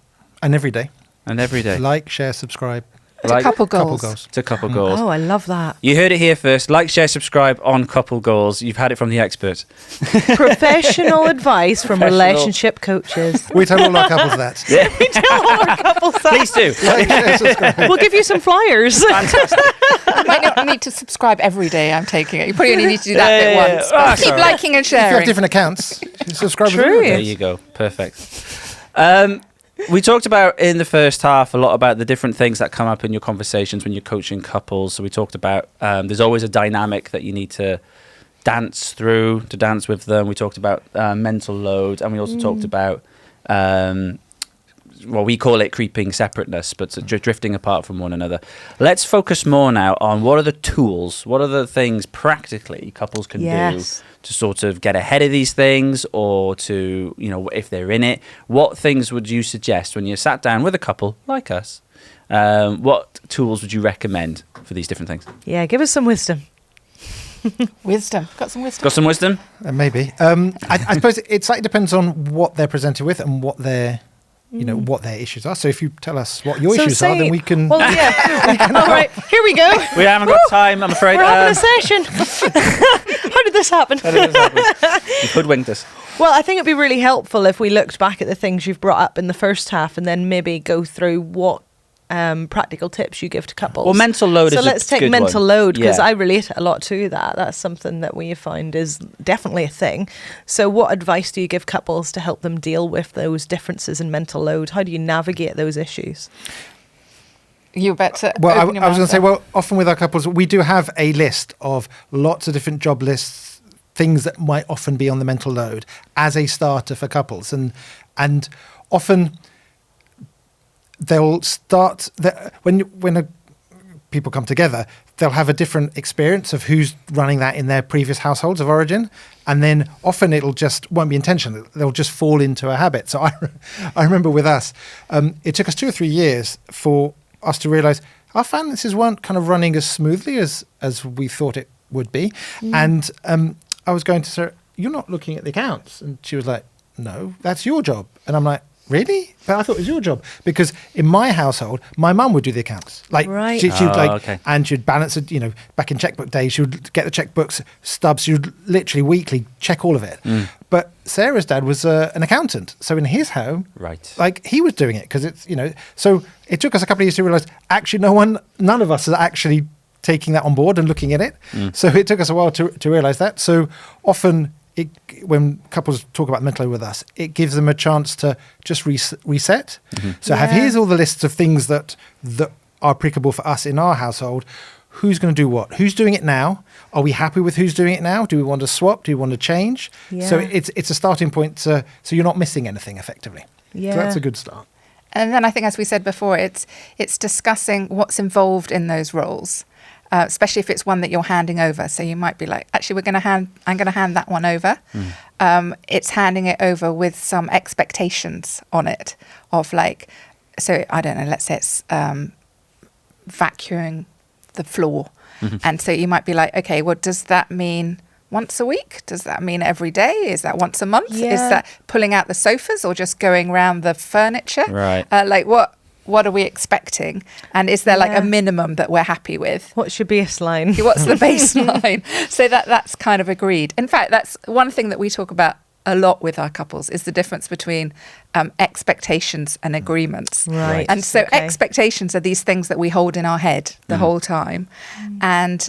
And every day. And every day. Like, share, subscribe. To Couple Goals. To Couple Goals. Oh, I love that. You heard it here first. Like, share, subscribe on Couple Goals. You've had it from the expert. Professional advice from relationship coaches. We tell all our couples that. We tell all our couples that. Please do. Like, share, subscribe. We'll give you some flyers. Fantastic. You might not need to subscribe every day, I'm taking it. You probably only need to do that Yeah, bit yeah, yeah. once. Oh, But that's keep all right. liking and If you have sharing. different accounts, subscribe. True. True. There you go. Perfect. We talked about in the first half a lot about the different things that come up in your conversations when you're coaching couples. So we talked about there's always a dynamic that you need to dance through, to dance with them. We talked about mental load, and we also talked about, well, we call it creeping separateness, but drifting apart from one another. Let's focus more now on what are the tools, what are the things practically couples can do to sort of get ahead of these things, or to, you know, if they're in it. What things would you suggest when you sat down with a couple like us? What tools would you recommend for these different things? Yeah, give us some wisdom. Wisdom. Got some wisdom? Got some wisdom? Maybe. I suppose it slightly depends on what they're presented with and what their, you know, what their issues are. So if you tell us what your issues are, then we can. Well, yeah. All right, here we go. We haven't got time, I'm afraid. We're having a session. How did this happen? You hoodwinked us. Well, I think it'd be really helpful if we looked back at the things you've brought up in the first half and then maybe go through what practical tips you give to couples. Well, mental load is a So let's take good mental one. load, because Yeah. I relate a lot to that. That's something that we find is definitely a thing. So what advice do you give couples to help them deal with those differences in mental load? How do you navigate those issues? You about to Well, open your I was going mouth to say, there. well, often with our couples, we do have a list of lots of different job lists, things that might often be on the mental load as a starter for couples. And often they'll start, when people come together, they'll have a different experience of who's running that in their previous households of origin. And then often won't be intentional. They'll just fall into a habit. So I remember with us, it took us 2 or 3 years for us to realize our finances weren't kind of running as smoothly as we thought it would be. And I was going to say, you're not looking at the accounts. And she was like, no, that's your job. And I'm like, really? But I thought it was your job. Because in my household, my mum would do the accounts. Like, Right. she'd okay. and she'd balance it, you know, back in checkbook days, she would get the checkbooks stubs. She would literally weekly check all of it. But Sarah's dad was an accountant. So in his home, Right. like, he was doing it because it's, you know, so it took us a couple of years to realize actually none of us are actually taking that on board and looking at it. So it took us a while to realize that. So often when couples talk about mental load with us, it gives them a chance to just reset. So here's all the lists of things that are applicable for us in our household. Who's going to do what? Who's doing it now? Are we happy with who's doing it now? Do we want to swap? Do we want to change? Yeah. So it's a starting point so you're not missing anything effectively. Yeah. So that's a good start. And then I think, as we said before, it's discussing what's involved in those roles, especially if it's one that you're handing over. So you might be like, actually, I'm going to hand that one over. It's handing it over with some expectations on it of like, so I don't know, let's say it's vacuuming the floor. And so you might be like, okay, well, does that mean once a week? Does that mean every day? Is that once a month? Yeah. Is that pulling out the sofas or just going around the furniture? Right. Like what are we expecting? And is there like Yeah. a minimum that we're happy with? What's your baseline? What's the baseline? So that's kind of agreed. In fact, that's one thing that we talk about a lot with our couples is the difference between expectations and agreements. Right. And so expectations are these things that we hold in our head the whole time, and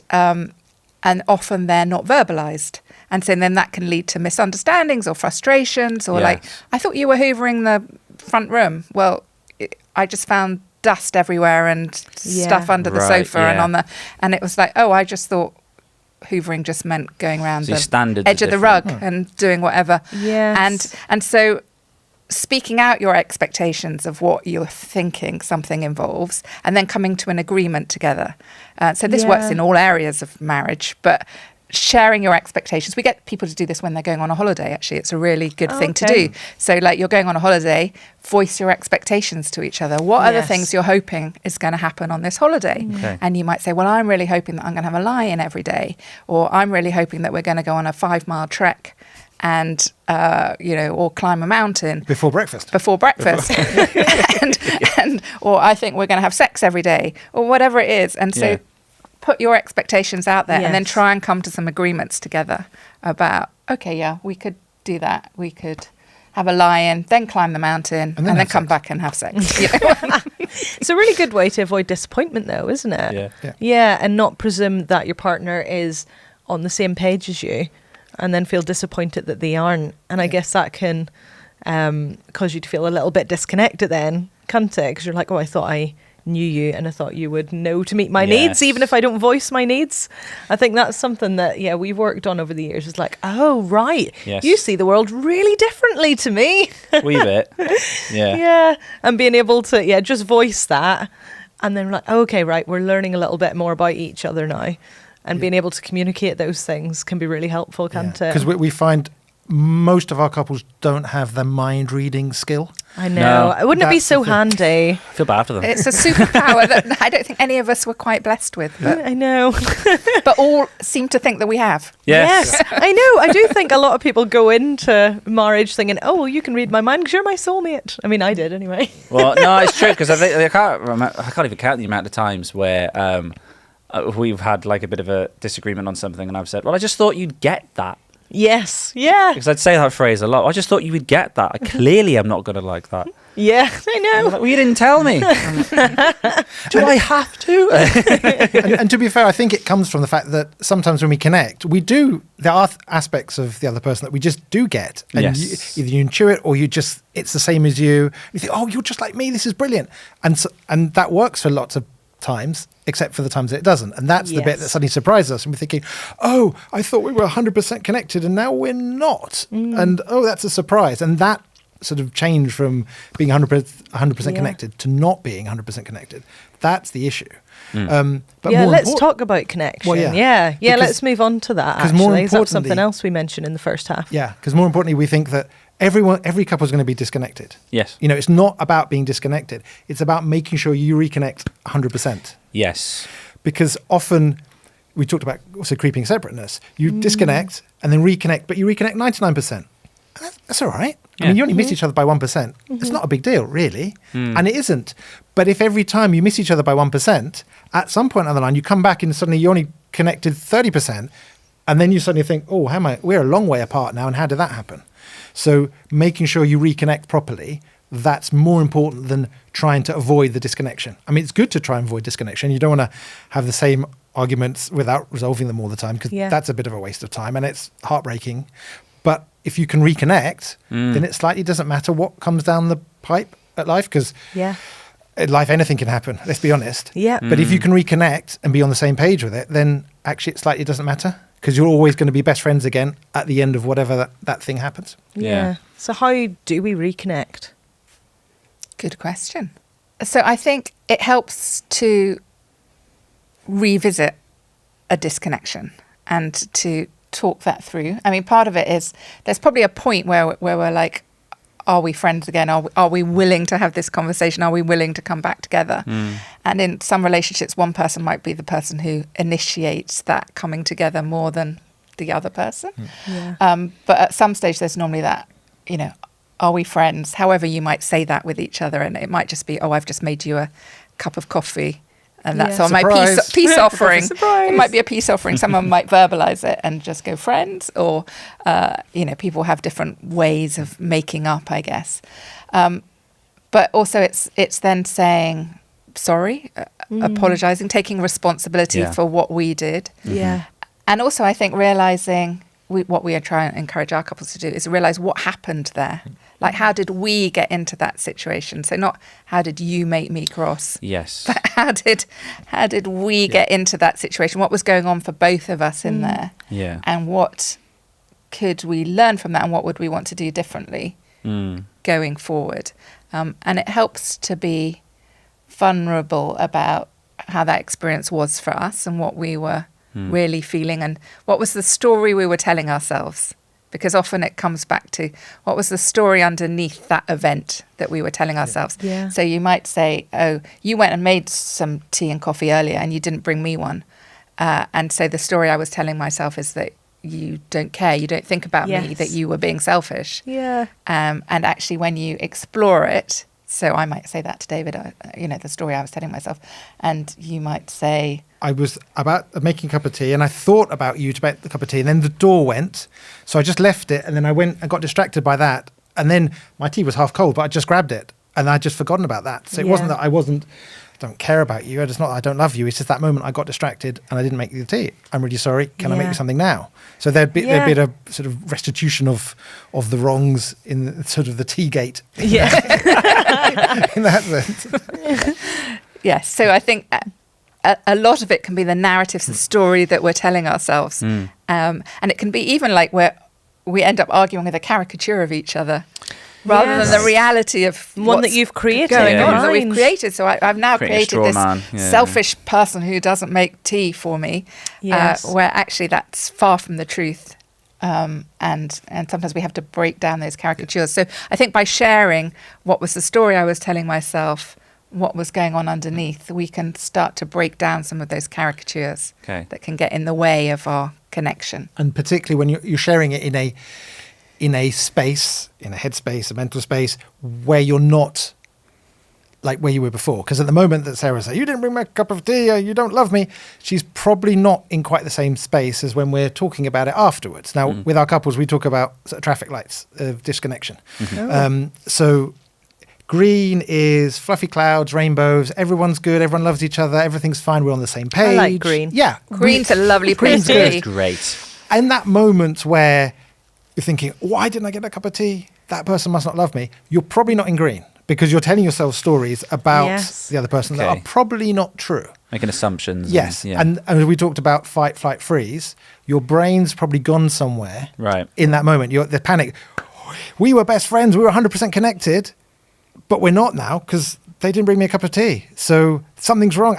often they're not verbalized. And so then that can lead to misunderstandings or frustrations, or like, I thought you were hoovering the front room. Well, I just found dust everywhere and stuff under the sofa and on the, and it was like, oh, I just thought hoovering just meant going around the edge of the rug and doing whatever. Yes. And so speaking out your expectations of what you're thinking something involves, and then coming to an agreement together. So this works in all areas of marriage, but sharing your expectations. We get people to do this when they're going on a holiday, actually. It's a really good thing to do. So like, you're going on a holiday, voice your expectations to each other. What are the things you're hoping is going to happen on this holiday? And you might say, well, I'm really hoping that I'm going to have a lie-in every day, or I'm really hoping that we're going to go on a 5-mile trek and or climb a mountain before breakfast and or I think we're going to have sex every day, or whatever it is. And so put your expectations out there and then try and come to some agreements together about, okay, we could do that. We could have a lie-in, then climb the mountain, and then come back and have sex. It's a really good way to avoid disappointment, though, isn't it? Yeah, and not presume that your partner is on the same page as you, and then feel disappointed that they aren't. And I guess that can cause you to feel a little bit disconnected then, can't it? Because you're like, oh, I thought I knew you and I thought you would know to meet my needs, even if I don't voice my needs. I think that's something that we've worked on over the years. It's like, oh right, you see the world really differently to me. Wee bit. And being able to just voice that, and then like, okay, right, we're learning a little bit more about each other now, and being able to communicate those things can be really helpful, can't it? Because we find most of our couples don't have the mind reading skill. I know. Wouldn't it be so handy? I feel bad for them. It's a superpower that I don't think any of us were quite blessed with. But, I know. but all seem to think that we have. Yes. I know. I do think a lot of people go into marriage thinking, oh, well, you can read my mind because you're my soulmate. I mean, I did anyway. Well, no, it's true, because I can't even count the amount of times where we've had like a bit of a disagreement on something, and I've said, well, I just thought you'd get that. Yes, yeah. Because I'd say that phrase a lot. I just thought you would get that. I clearly am not going to like that. Yeah, I know. Like, well, you didn't tell me. Do I have to? and to be fair, I think it comes from the fact that sometimes when we connect, there are aspects of the other person that we just do get. And either you intuit or it's the same as you. You think, oh, you're just like me. This is brilliant. And that works for lots of times, except for the times that it doesn't. And that's the bit that suddenly surprises us. And we're thinking, oh, I thought we were 100% connected and now we're not. And oh, that's a surprise. And that sort of change from being 100% connected to not being 100% connected, that's the issue. But let's talk about connection. Well, let's move on to that, actually. Is that something else we mentioned in the first half? Yeah, because more importantly, we think that every couple is going to be disconnected. Yes. It's not about being disconnected. It's about making sure you reconnect 100%. Yes. Because often, we talked about also creeping separateness. You disconnect and then reconnect, but you reconnect 99%. That's all right. I mean, you only miss each other by 1%. It's not a big deal, really. And it isn't. But if every time you miss each other by 1%, at some point on the line, you come back and suddenly you only connected 30%. And then you suddenly think, oh, we're a long way apart now. And how did that happen? So making sure you reconnect properly, that's more important than trying to avoid the disconnection. I mean, it's good to try and avoid disconnection. You don't want to have the same arguments without resolving them all the time, because that's a bit of a waste of time and it's heartbreaking. But if you can reconnect, then it slightly doesn't matter what comes down the pipe at life, because at life anything can happen, let's be honest. But if you can reconnect and be on the same page with it, then actually it slightly doesn't matter, because you're always going to be best friends again at the end of whatever that thing happens. So how do we reconnect? Good question. So I think it helps to revisit a disconnection and to talk that through. I mean, part of it is there's probably a point where we're like, are we friends again? Are we willing to have this conversation? Are we willing to come back together? And in some relationships, one person might be the person who initiates that coming together more than the other person. But at some stage, there's normally that, are we friends? However you might say that with each other. And it might just be, oh, I've just made you a cup of coffee And that's Yeah. on my Surprise. peace offering. Surprise. It might be a peace offering. Someone might verbalize it and just go friends, or people have different ways of making up, I guess. But also, it's then saying sorry, apologizing, taking responsibility for what we did. Yeah. And also, I think realizing what we are trying to encourage our couples to do is realize what happened there. Like, how did we get into that situation? So not how did you make me cross? Yes. But how did we get into that situation? What was going on for both of us in there? Yeah. And what could we learn from that? And what would we want to do differently going forward? And it helps to be vulnerable about how that experience was for us and what we were really feeling and what was the story we were telling ourselves. Because often it comes back to what was the story underneath that event that we were telling ourselves. Yeah. So you might say, oh, you went and made some tea and coffee earlier and you didn't bring me one. And so the story I was telling myself is that you don't care, you don't think about me, that you were being selfish. Yeah. And actually when you explore it, so I might say that to David, the story I was telling myself, and you might say, I was about making a cup of tea and I thought about you to make the cup of tea and then the door went. So I just left it and then I went and got distracted by that. And then my tea was half cold, but I just grabbed it and I'd just forgotten about that. So it wasn't that I don't care about you. It's not that I don't love you. It's just that moment I got distracted and I didn't make the tea. I'm really sorry. Can I make you something now? So there'd be a sort of restitution of the wrongs in sort of the tea gate. Yeah. In that sense. yes. So I think a lot of it can be the narratives, the story that we're telling ourselves. And it can be even like where we end up arguing with a caricature of each other rather than the reality of one that you've created. going on, that we've created. So I've now created this selfish person who doesn't make tea for me, where actually that's far from the truth. And sometimes we have to break down those caricatures. So I think by sharing what was the story I was telling myself, what was going on underneath, we can start to break down some of those caricatures that can get in the way of our connection. And particularly when you're sharing it in a space, in a headspace, a mental space, where you're not like where you were before. Because at the moment that Sarah said, you didn't bring me a cup of tea, you don't love me, she's probably not in quite the same space as when we're talking about it afterwards. Now, with our couples, we talk about sort of traffic lights of disconnection. So green is fluffy clouds, rainbows, everyone's good, everyone loves each other, everything's fine, we're on the same page. I like green. Yeah. Green's a lovely place to be. Great. And that moment where you're thinking, why didn't I get a cup of tea? That person must not love me. You're probably not in green because you're telling yourself stories about the other person that are probably not true. Making assumptions. Yes. And we talked about fight, flight, freeze. Your brain's probably gone somewhere. Right. In that moment, the panic. We were best friends. We were 100% connected, but we're not now because they didn't bring me a cup of tea. So something's wrong.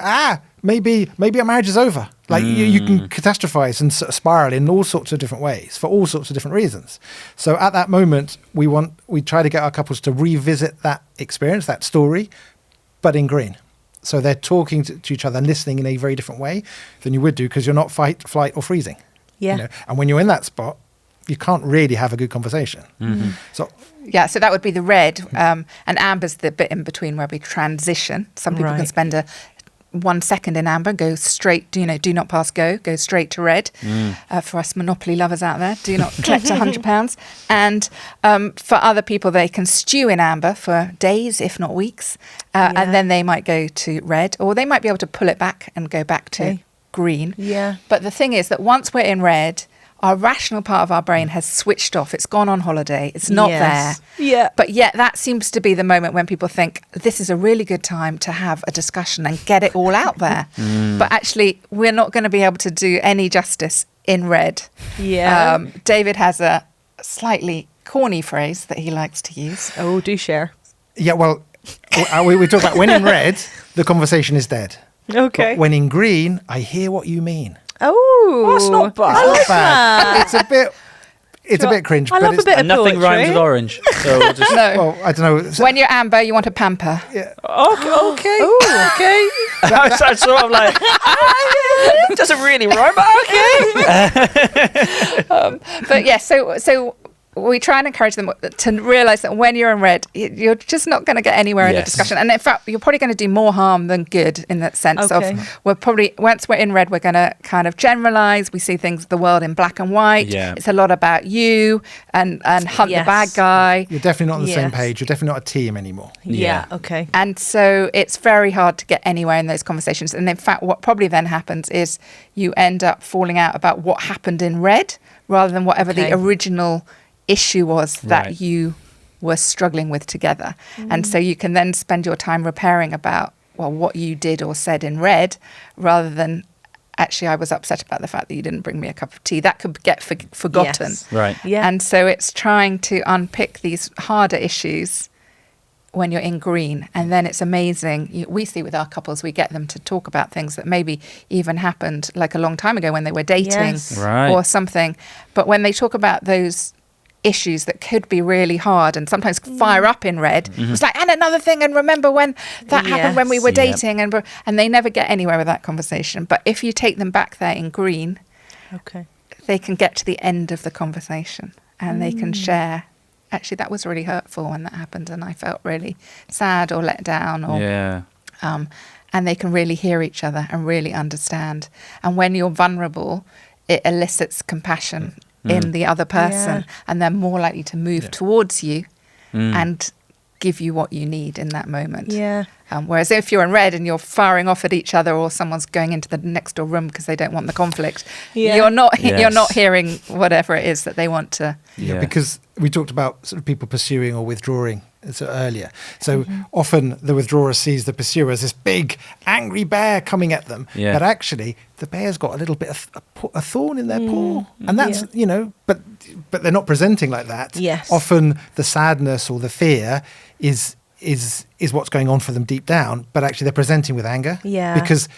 Maybe our marriage is over. Like you can catastrophize and sort of spiral in all sorts of different ways for all sorts of different reasons. So at that moment, we try to get our couples to revisit that experience, that story, but in green. So they're talking to each other and listening in a very different way than you would do because you're not fight, flight, or freezing. Yeah. And when you're in that spot, you can't really have a good conversation. So that would be the red, and amber's the bit in between where we transition. Some people can spend 1 second in amber, go straight, do not pass go straight to red. For us Monopoly lovers out there, do not collect £100. And for other people, they can stew in amber for days, if not weeks, and then they might go to red, or they might be able to pull it back and go back to green. Yeah. But the thing is that once we're in red, our rational part of our brain has switched off. It's gone on holiday. It's not there. Yeah. But yet that seems to be the moment when people think this is a really good time to have a discussion and get it all out there. But actually, we're not going to be able to do any justice in red. Yeah. David has a slightly corny phrase that he likes to use. Oh, do share. Yeah, well, we talk about when in red, the conversation is dead. Okay. But when in green, I hear what you mean. Oh, that's not bad. I like that. It's a bit cringe. I love a bit of nothing poetry. rhymes with orange. So we'll just no. Well, I don't know. When you're amber, you want a pamper. Yeah. Okay. Ooh, okay. I'm sort of like, it doesn't really rhyme, but okay. But yeah, so we try and encourage them to realise that when you're in red, you're just not going to get anywhere in a discussion. And in fact, you're probably going to do more harm than good in that sense of we're probably, once we're in red, we're going to kind of generalise. We see things, the world in black and white. Yeah. It's a lot about you and hunt the bad guy. You're definitely not on the same page. You're definitely not a team anymore. Yeah. Okay. And so it's very hard to get anywhere in those conversations. And in fact, what probably then happens is you end up falling out about what happened in red rather than whatever the original issue was that you were struggling with together. And so you can then spend your time repairing about, well, what you did or said in red, rather than actually I was upset about the fact that you didn't bring me a cup of tea. That could get forgotten. Yes. Right. Yeah. And so it's trying to unpick these harder issues when you're in green. And then it's amazing. We see with our couples, we get them to talk about things that maybe even happened like a long time ago when they were dating or something. But when they talk about those issues that could be really hard and sometimes fire up in red, it's like, and another thing, and remember when that happened when we were dating, and they never get anywhere with that conversation. But if you take them back there in green, they can get to the end of the conversation and they can share, actually that was really hurtful when that happened and I felt really sad or let down, or and they can really hear each other and really understand. And when you're vulnerable, it elicits compassion in the other person, and they're more likely to move towards you and give you what you need in that moment. Whereas if you're in red and you're firing off at each other, or someone's going into the next door room because they don't want the conflict, you're not hearing whatever it is that they want to. Because we talked about sort of people pursuing or withdrawing earlier. So often the withdrawer sees the pursuer as this big angry bear coming at them, but actually the bear's got a little bit of a thorn in their paw, and that's but they're not presenting like that. Often the sadness or the fear is what's going on for them deep down, but actually they're presenting with anger. Because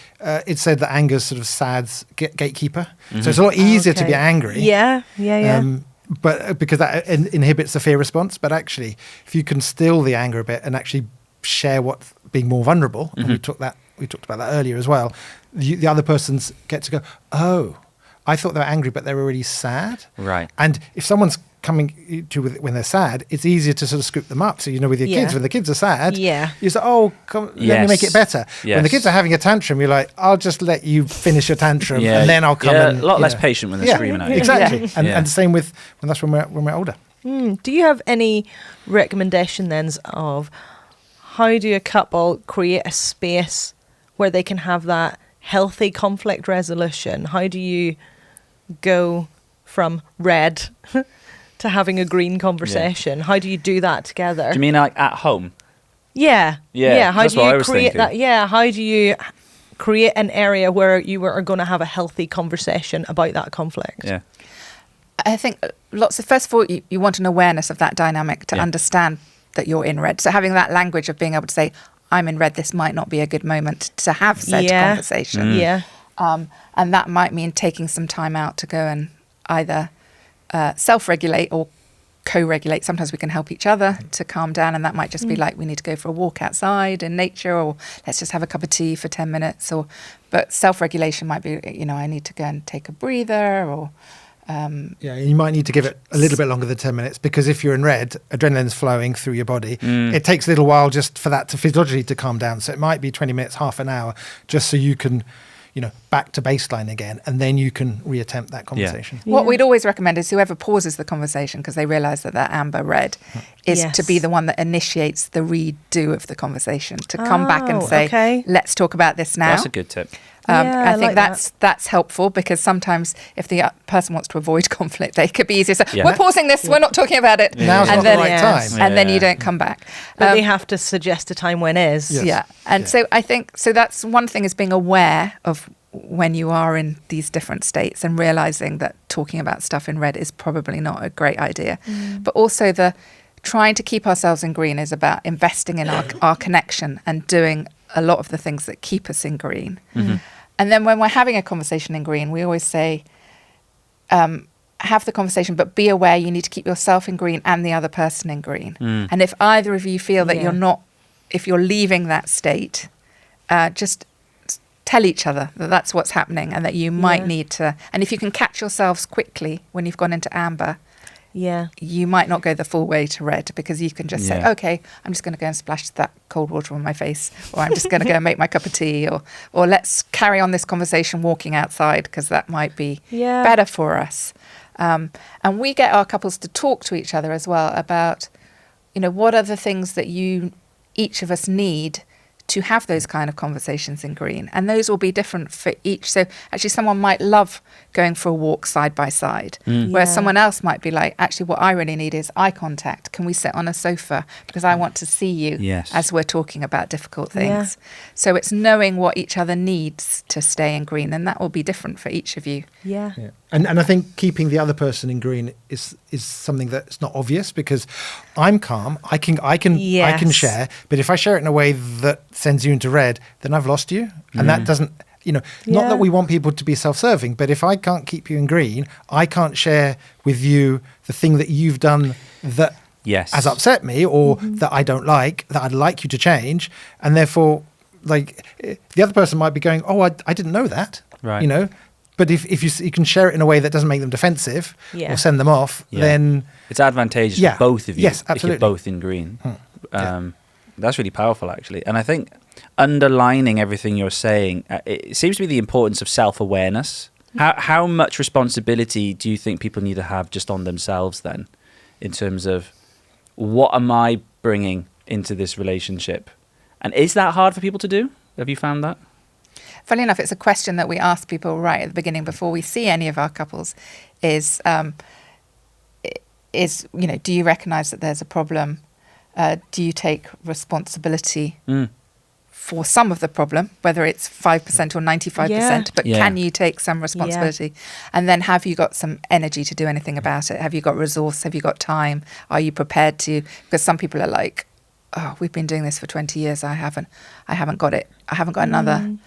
it's said that anger's sort of sad's gatekeeper, so it's a lot easier to be angry. But because that inhibits the fear response. But actually, if you can still the anger a bit and actually share what being more vulnerable, and we talked about that earlier as well, the other person's get to go, oh, I thought they were angry, but they were really sad. Right. And if someone's coming to when they're sad, it's easier to sort of scoop them up. So, with your kids, when the kids are sad, you say, oh, come, let me make it better. When the kids are having a tantrum, you're like, I'll just let you finish your tantrum and then I'll come and... a lot less patient when they're screaming at you. Exactly. And the same with when we're older. Do you have any recommendation then of how do a couple create a space where they can have that healthy conflict resolution? How do you go from red to having a green conversation? How do you do that together? Do you mean like at home? Yeah. How do you create that? Yeah. How do you create an area where you are going to have a healthy conversation about that conflict? Yeah. I think first of all, you want an awareness of that dynamic to understand that you're in red. So having that language of being able to say, I'm in red, this might not be a good moment to have said conversation. And that might mean taking some time out to go and either self-regulate or co-regulate. Sometimes we can help each other to calm down, and that might just be like, we need to go for a walk outside in nature, or let's just have a cup of tea for 10 minutes. But self-regulation might be, I need to go and take a breather, or... you might need to give it a little bit longer than 10 minutes, because if you're in red, adrenaline's flowing through your body. It takes a little while just for that to physiologically to calm down. So it might be 20 minutes, half an hour, just so you can, back to baseline again, and then you can reattempt that conversation. What we'd always recommend is whoever pauses the conversation because they realise that they're amber red is to be the one that initiates the redo of the conversation, to come back and say, let's talk about this now. That's a good tip. I think that's helpful, because sometimes if the person wants to avoid conflict, they could be easier. So we're pausing this, we're not talking about it. Now's not the right time. And then you don't come back. But they have to suggest a time when is. So I think, that's one thing, is being aware of when you are in these different states and realising that talking about stuff in red is probably not a great idea. But also trying to keep ourselves in green is about investing in our connection and doing a lot of the things that keep us in green. And then when we're having a conversation in green, we always say, have the conversation, but be aware you need to keep yourself in green and the other person in green. And if either of you feel that if you're leaving that state, just tell each other that that's what's happening, and that you might need to, and if you can catch yourselves quickly when you've gone into amber, Yeah. you might not go the full way to red, because you can just say, okay, I'm just going to go and splash that cold water on my face, or I'm just going to go and make my cup of tea, or let's carry on this conversation walking outside, because that might be better for us. And we get our couples to talk to each other as well about, what are the things that each of us need to have those kind of conversations in green. And those will be different for each. So actually someone might love going for a walk side by side, whereas someone else might be like, actually what I really need is eye contact. Can we sit on a sofa? Because I want to see you as we're talking about difficult things. Yeah. So it's knowing what each other needs to stay in green, and that will be different for each of you. Yeah. And I think keeping the other person in green is something that's not obvious, because I'm calm. I can share, but if I share it in a way that sends you into red, then I've lost you, and that doesn't. Not that we want people to be self-serving, but if I can't keep you in green, I can't share with you the thing that you've done that has upset me, or that I don't like, that I'd like you to change, and therefore, like, the other person might be going, "Oh, I didn't know that," right? But if you can share it in a way that doesn't make them defensive or send them off, then it's advantageous for both of you. Yes, absolutely. If you're both in green. That's really powerful, actually. And I think underlining everything you're saying, it seems to be the importance of self-awareness. How much responsibility do you think people need to have just on themselves then, in terms of what am I bringing into this relationship? And is that hard for people to do? Have you found that? Funny enough, it's a question that we ask people right at the beginning before we see any of our couples is do you recognise that there's a problem? Do you take responsibility for some of the problem, whether it's 5% or 95%, but can you take some responsibility? And then have you got some energy to do anything about it? Have you got resource? Have you got time? Are you prepared to? Because some people are like, oh, we've been doing this for 20 years. I haven't got it. I haven't got another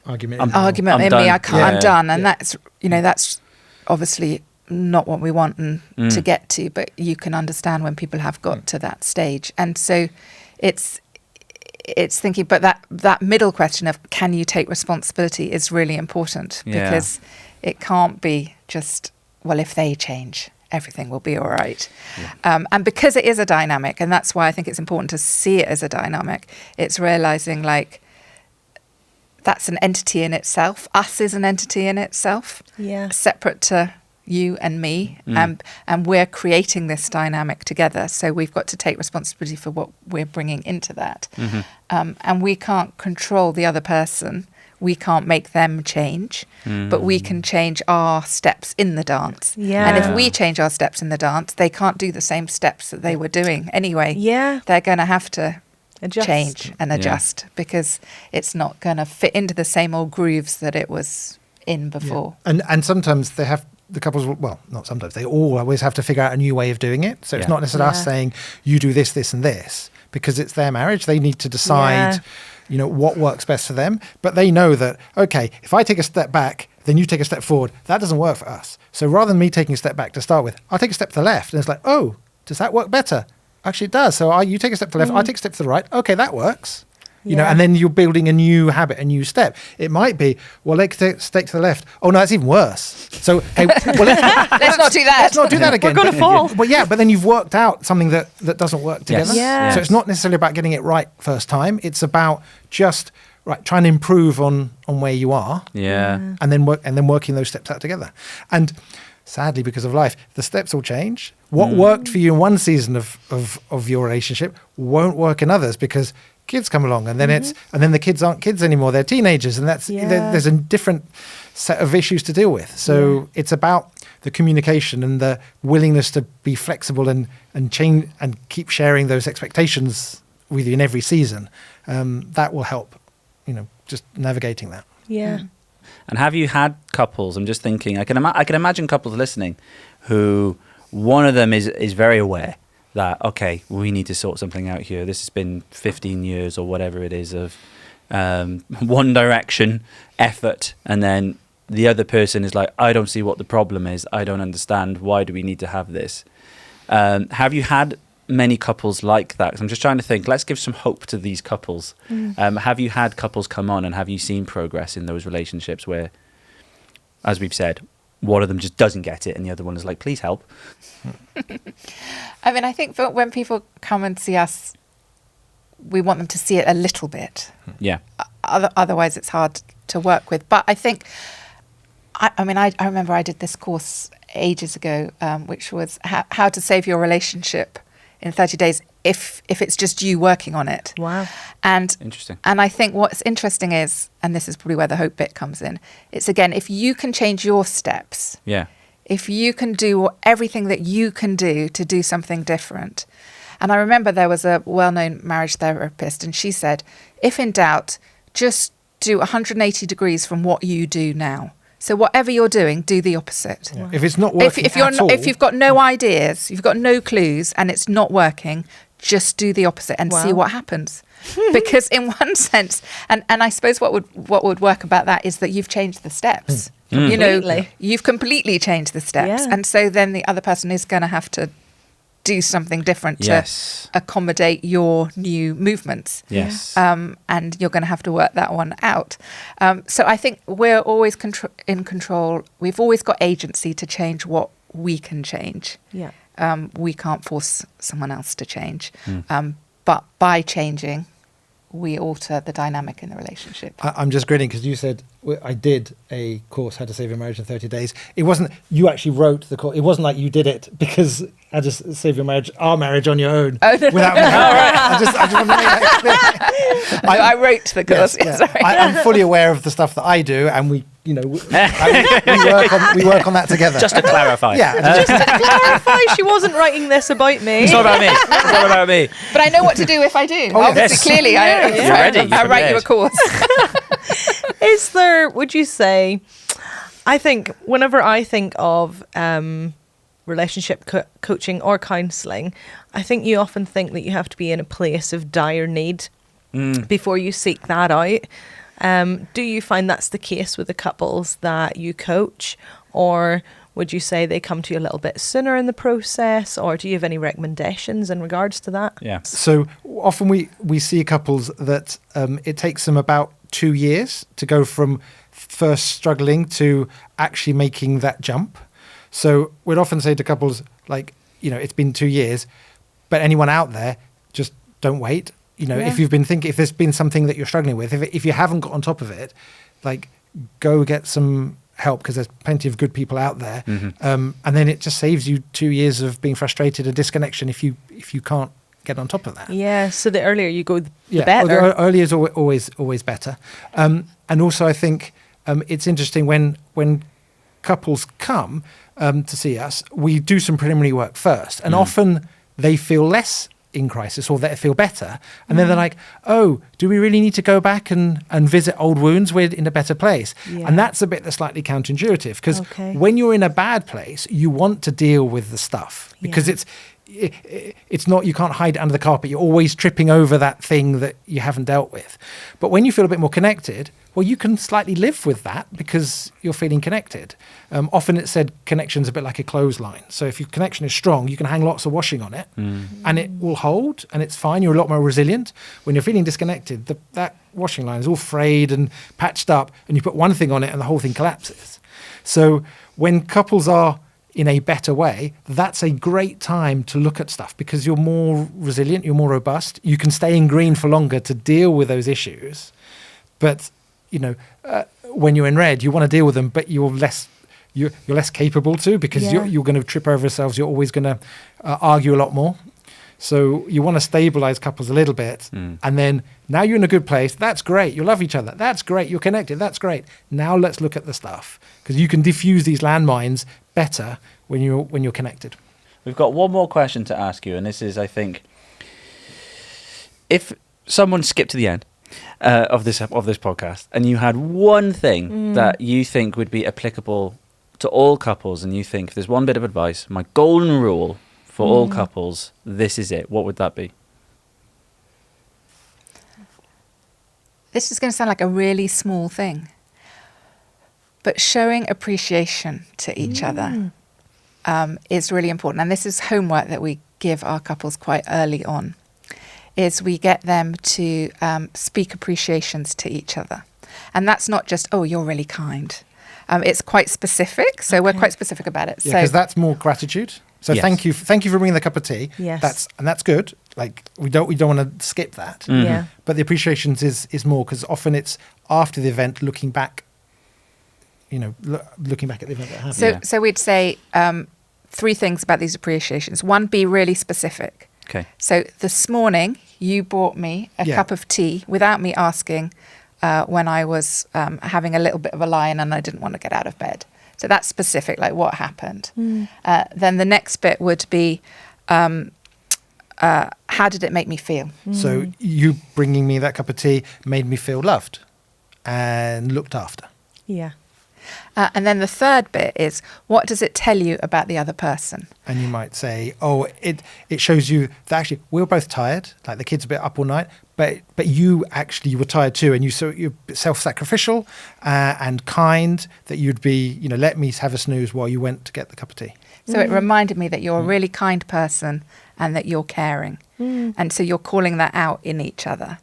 argument in me. I'm done. And that's obviously not what we want to get to, but you can understand when people have got to that stage. And so it's thinking, but that middle question of can you take responsibility is really important, because it can't be just, well, if they change, everything will be all right. And because it is a dynamic, and that's why I think it's important to see it as a dynamic, it's realizing like that's an entity in itself. Us is an entity in itself, separate to you and me, and we're creating this dynamic together. So we've got to take responsibility for what we're bringing into that. And we can't control the other person. We can't make them change, but we can change our steps in the dance. And if we change our steps in the dance, they can't do the same steps that they were doing anyway. They're going to have to change and adjust, because it's not going to fit into the same old grooves that it was in before. And sometimes they have, the couples, well, not sometimes, they always have to figure out a new way of doing it. So it's not necessarily us saying, you do this, this and this, because it's their marriage. They need to decide, what works best for them. But they know that, okay, if I take a step back, then you take a step forward, that doesn't work for us. So rather than me taking a step back to start with, I'll take a step to the left. And it's like, oh, does that work better? Actually, it does. So you take a step to the left, I take a step to the right. Okay, that works. And then you're building a new habit, a new step. It might be, well, let's take a step to the left. Oh, no, that's even worse. So, hey, let's not do that. Let's not do that again. We're going to fall. But then you've worked out something that doesn't work together. Yes. So it's not necessarily about getting it right first time. It's about just trying to improve on where you are. And then working those steps out together. And sadly, because of life, the steps will change. What worked for you in one season of your relationship won't work in others, because kids come along, and then and then the kids aren't kids anymore, they're teenagers, and there's a different set of issues to deal with. So it's about the communication and the willingness to be flexible and change and keep sharing those expectations with you in every season. That will help, just navigating that. And have you had couples, I'm just thinking, I can imagine couples listening who one of them is very aware that, okay, we need to sort something out here. This has been 15 years or whatever it is of one direction effort. And then the other person is like, I don't see what the problem is. I don't understand. Why do we need to have this? Have you had many couples like that? 'Cause I'm just trying to think, let's give some hope to these couples. Have you had couples come on, and have you seen progress in those relationships where, as we've said, one of them just doesn't get it and the other one is like, please help. I mean, I think when people come and see us, we want them to see it a little bit. Yeah. Otherwise, it's hard to work with. But I think, I remember I did this course ages ago, which was how to save your relationship in 30 days if it's just you working on it. Wow. And Interesting. And I think what's interesting is, and this is probably where the hope bit comes in, it's again, if you can change your steps, Yeah. if you can do everything that you can do to do something different. And I remember there was a well-known marriage therapist, and she said, if in doubt, just do 180 degrees from what you do now. So whatever you're doing, do the opposite. Yeah. If it's not working If you're at all, if you've got no ideas, you've got no clues, and it's not working, just do the opposite and see what happens. Because in one sense, and I suppose what would work about that is that you've changed the steps. You know, Completely. you've completely changed the steps, Yeah. and so then the other person is going to have to do something different Yes. to accommodate your new movements. Yes. And you're going to have to work that one out. So I think we're always in control. We've always got agency to change what we can change. Yeah. We can't force someone else to change. But by changing, we alter the dynamic in the relationship. I'm just grinning because you said I did a course, How to Save Your Marriage in 30 Days. It wasn't, you actually wrote the course. It wasn't like you did it because How to Save Your Marriage, our marriage on your own. Oh, no. Without me. I just want to make that clear. I wrote the course. Yes, yeah. Sorry. I'm fully aware of the stuff that I do, and we work on that together. Just to clarify. Yeah. Clarify, she wasn't writing this about me. It's not about me. It's not about me. But I know what to do if I do. Oh, Obviously, yes. clearly, You're ready. You're I write you a prepared. course. Is there, would you say, I think whenever I think of relationship coaching or counselling, I think you often think that you have to be in a place of dire need before you seek that out. Do you find that's the case with the couples that you coach, or would you say they come to you a little bit sooner in the process, or do you have any recommendations in regards to that? Yeah. So often we see couples that it takes them about 2 years to go from first struggling to actually making that jump. So we'd often say to couples, like, it's been 2 years, but anyone out there, just don't wait. If you've been thinking, if there's been something that you're struggling with, if you haven't got on top of it, like, go get some help, because there's plenty of good people out there. And then it just saves you 2 years of being frustrated, a disconnection, if you can't get on top of that. Yeah, so the earlier you go, the Well, better. the earlier is always better. And also I think it's interesting when couples come to see us, we do some preliminary work first, and often they feel less in crisis, or they feel better, and then they're like, oh, do we really need to go back and visit old wounds? We're in a better place. And that's a bit that's slightly counterintuitive, because when you're in a bad place, you want to deal with the stuff, because it's not, you can't hide it under the carpet. You're always tripping over that thing that you haven't dealt with. But when you feel a bit more connected, well, you can slightly live with that because you're feeling connected. Often it's said connection's a bit like a clothesline. So if your connection is strong, you can hang lots of washing on it and it will hold, and it's fine. You're a lot more resilient. When you're feeling disconnected, that washing line is all frayed and patched up, and you put one thing on it and the whole thing collapses. So when couples are in a better way, that's a great time to look at stuff, because you're more resilient, you're more robust, you can stay in green for longer to deal with those issues. But when you're in red, you want to deal with them, but you're less capable to, because you're going to trip over yourselves. You're always going to argue a lot more. So you want to stabilize couples a little bit, and then now you're in a good place. That's great. You love each other. That's great. You're connected. That's great. Now let's look at the stuff, because you can diffuse these landmines better when you're connected. We've got one more question to ask you, and this is, I think, if someone skipped to the end of this podcast, and you had one thing that you think would be applicable to all couples, and you think, if there's one bit of advice, my golden rule for all couples, this is it, what would that be? This is going to sound like a really small thing, but showing appreciation to each other is really important. And this is homework that we give our couples quite early on, is we get them to speak appreciations to each other. And that's not just, oh, you're really kind. It's quite specific, so we're quite specific about it. Yeah, So because that's more gratitude. So Yes. thank you for bringing the cup of tea. Yes. That's good. Like we don't want to skip that. Yeah. But the appreciations is more, because often it's after the event, looking back. Looking back at the event that happened. So we'd say 3 things about these appreciations. 1, be really specific. Okay. So this morning you bought me a cup of tea without me asking when I was having a little bit of a lie-in and I didn't want to get out of bed. So that's specific, like what happened. Then the next bit would be, how did it make me feel? So you bringing me that cup of tea made me feel loved and looked after. Yeah. And then the third bit is, what does it tell you about the other person? And you might say, it shows you that actually we were both tired, like the kids a bit up all night, but you were tired too, and you're self-sacrificial and kind, that you'd be, let me have a snooze while you went to get the cup of tea. So it reminded me that you're a really kind person and that you're caring. And so you're calling that out in each other.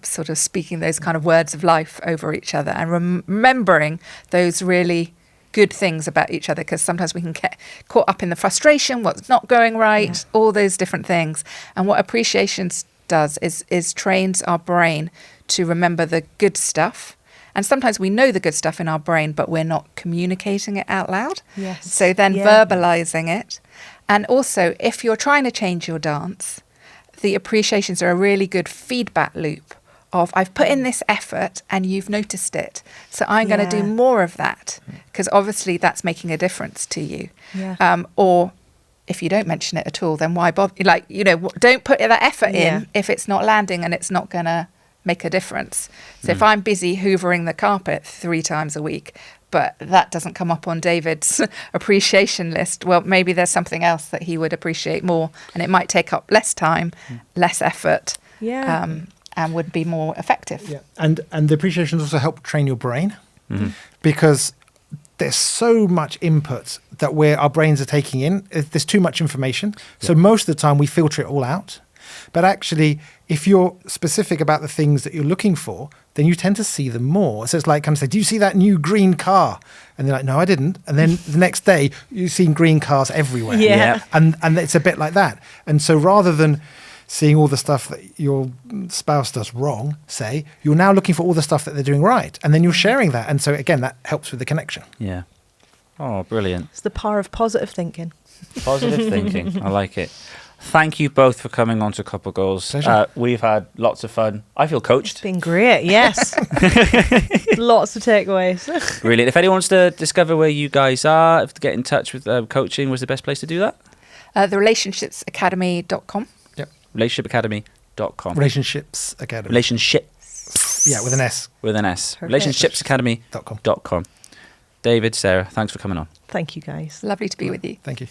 Sort of speaking those kind of words of life over each other and remembering those really good things about each other, because sometimes we can get caught up in the frustration, what's not going right, all those different things. And what appreciation does is trains our brain to remember the good stuff. And sometimes we know the good stuff in our brain, but we're not communicating it out loud. Yes. So then verbalizing it. And also, if you're trying to change your dance, the appreciations are a really good feedback loop of, I've put in this effort and you've noticed it. So I'm going to do more of that, because obviously that's making a difference to you. Yeah. Or if you don't mention it at all, then why bother? Don't put that effort in if it's not landing and it's not going to make a difference. So if I'm busy hoovering the carpet 3 times a week, but that doesn't come up on David's appreciation list, well, maybe there's something else that he would appreciate more, and it might take up less time, less effort, and would be more effective. Yeah, and the appreciations also help train your brain, because there's so much input that our brains are taking in. There's too much information. So most of the time we filter it all out. But actually, if you're specific about the things that you're looking for, then you tend to see them more. So it's like, kind of say, do you see that new green car? And they're like, no, I didn't. And then the next day, you've seen green cars everywhere. Yeah. And it's a bit like that. And so rather than seeing all the stuff that your spouse does wrong, say, you're now looking for all the stuff that they're doing right. And then you're sharing that. And so, again, that helps with the connection. Yeah. Oh, brilliant. It's the power of positive thinking. Positive thinking. I like it. Thank you both for coming on to Couple Goals. We've had lots of fun. I feel coached. It's been great, yes. Lots of takeaways. Brilliant. If anyone wants to discover where you guys are, if to get in touch with coaching, was the best place to do that? Relationshipsacademy.com. Yep. Relationshipacademy.com. Relationships Academy. Relationships. Yeah, with an S. With an S. Perfect. Relationshipsacademy.com. David, Sarah, thanks for coming on. Thank you, guys. Lovely to be with you. Thank you.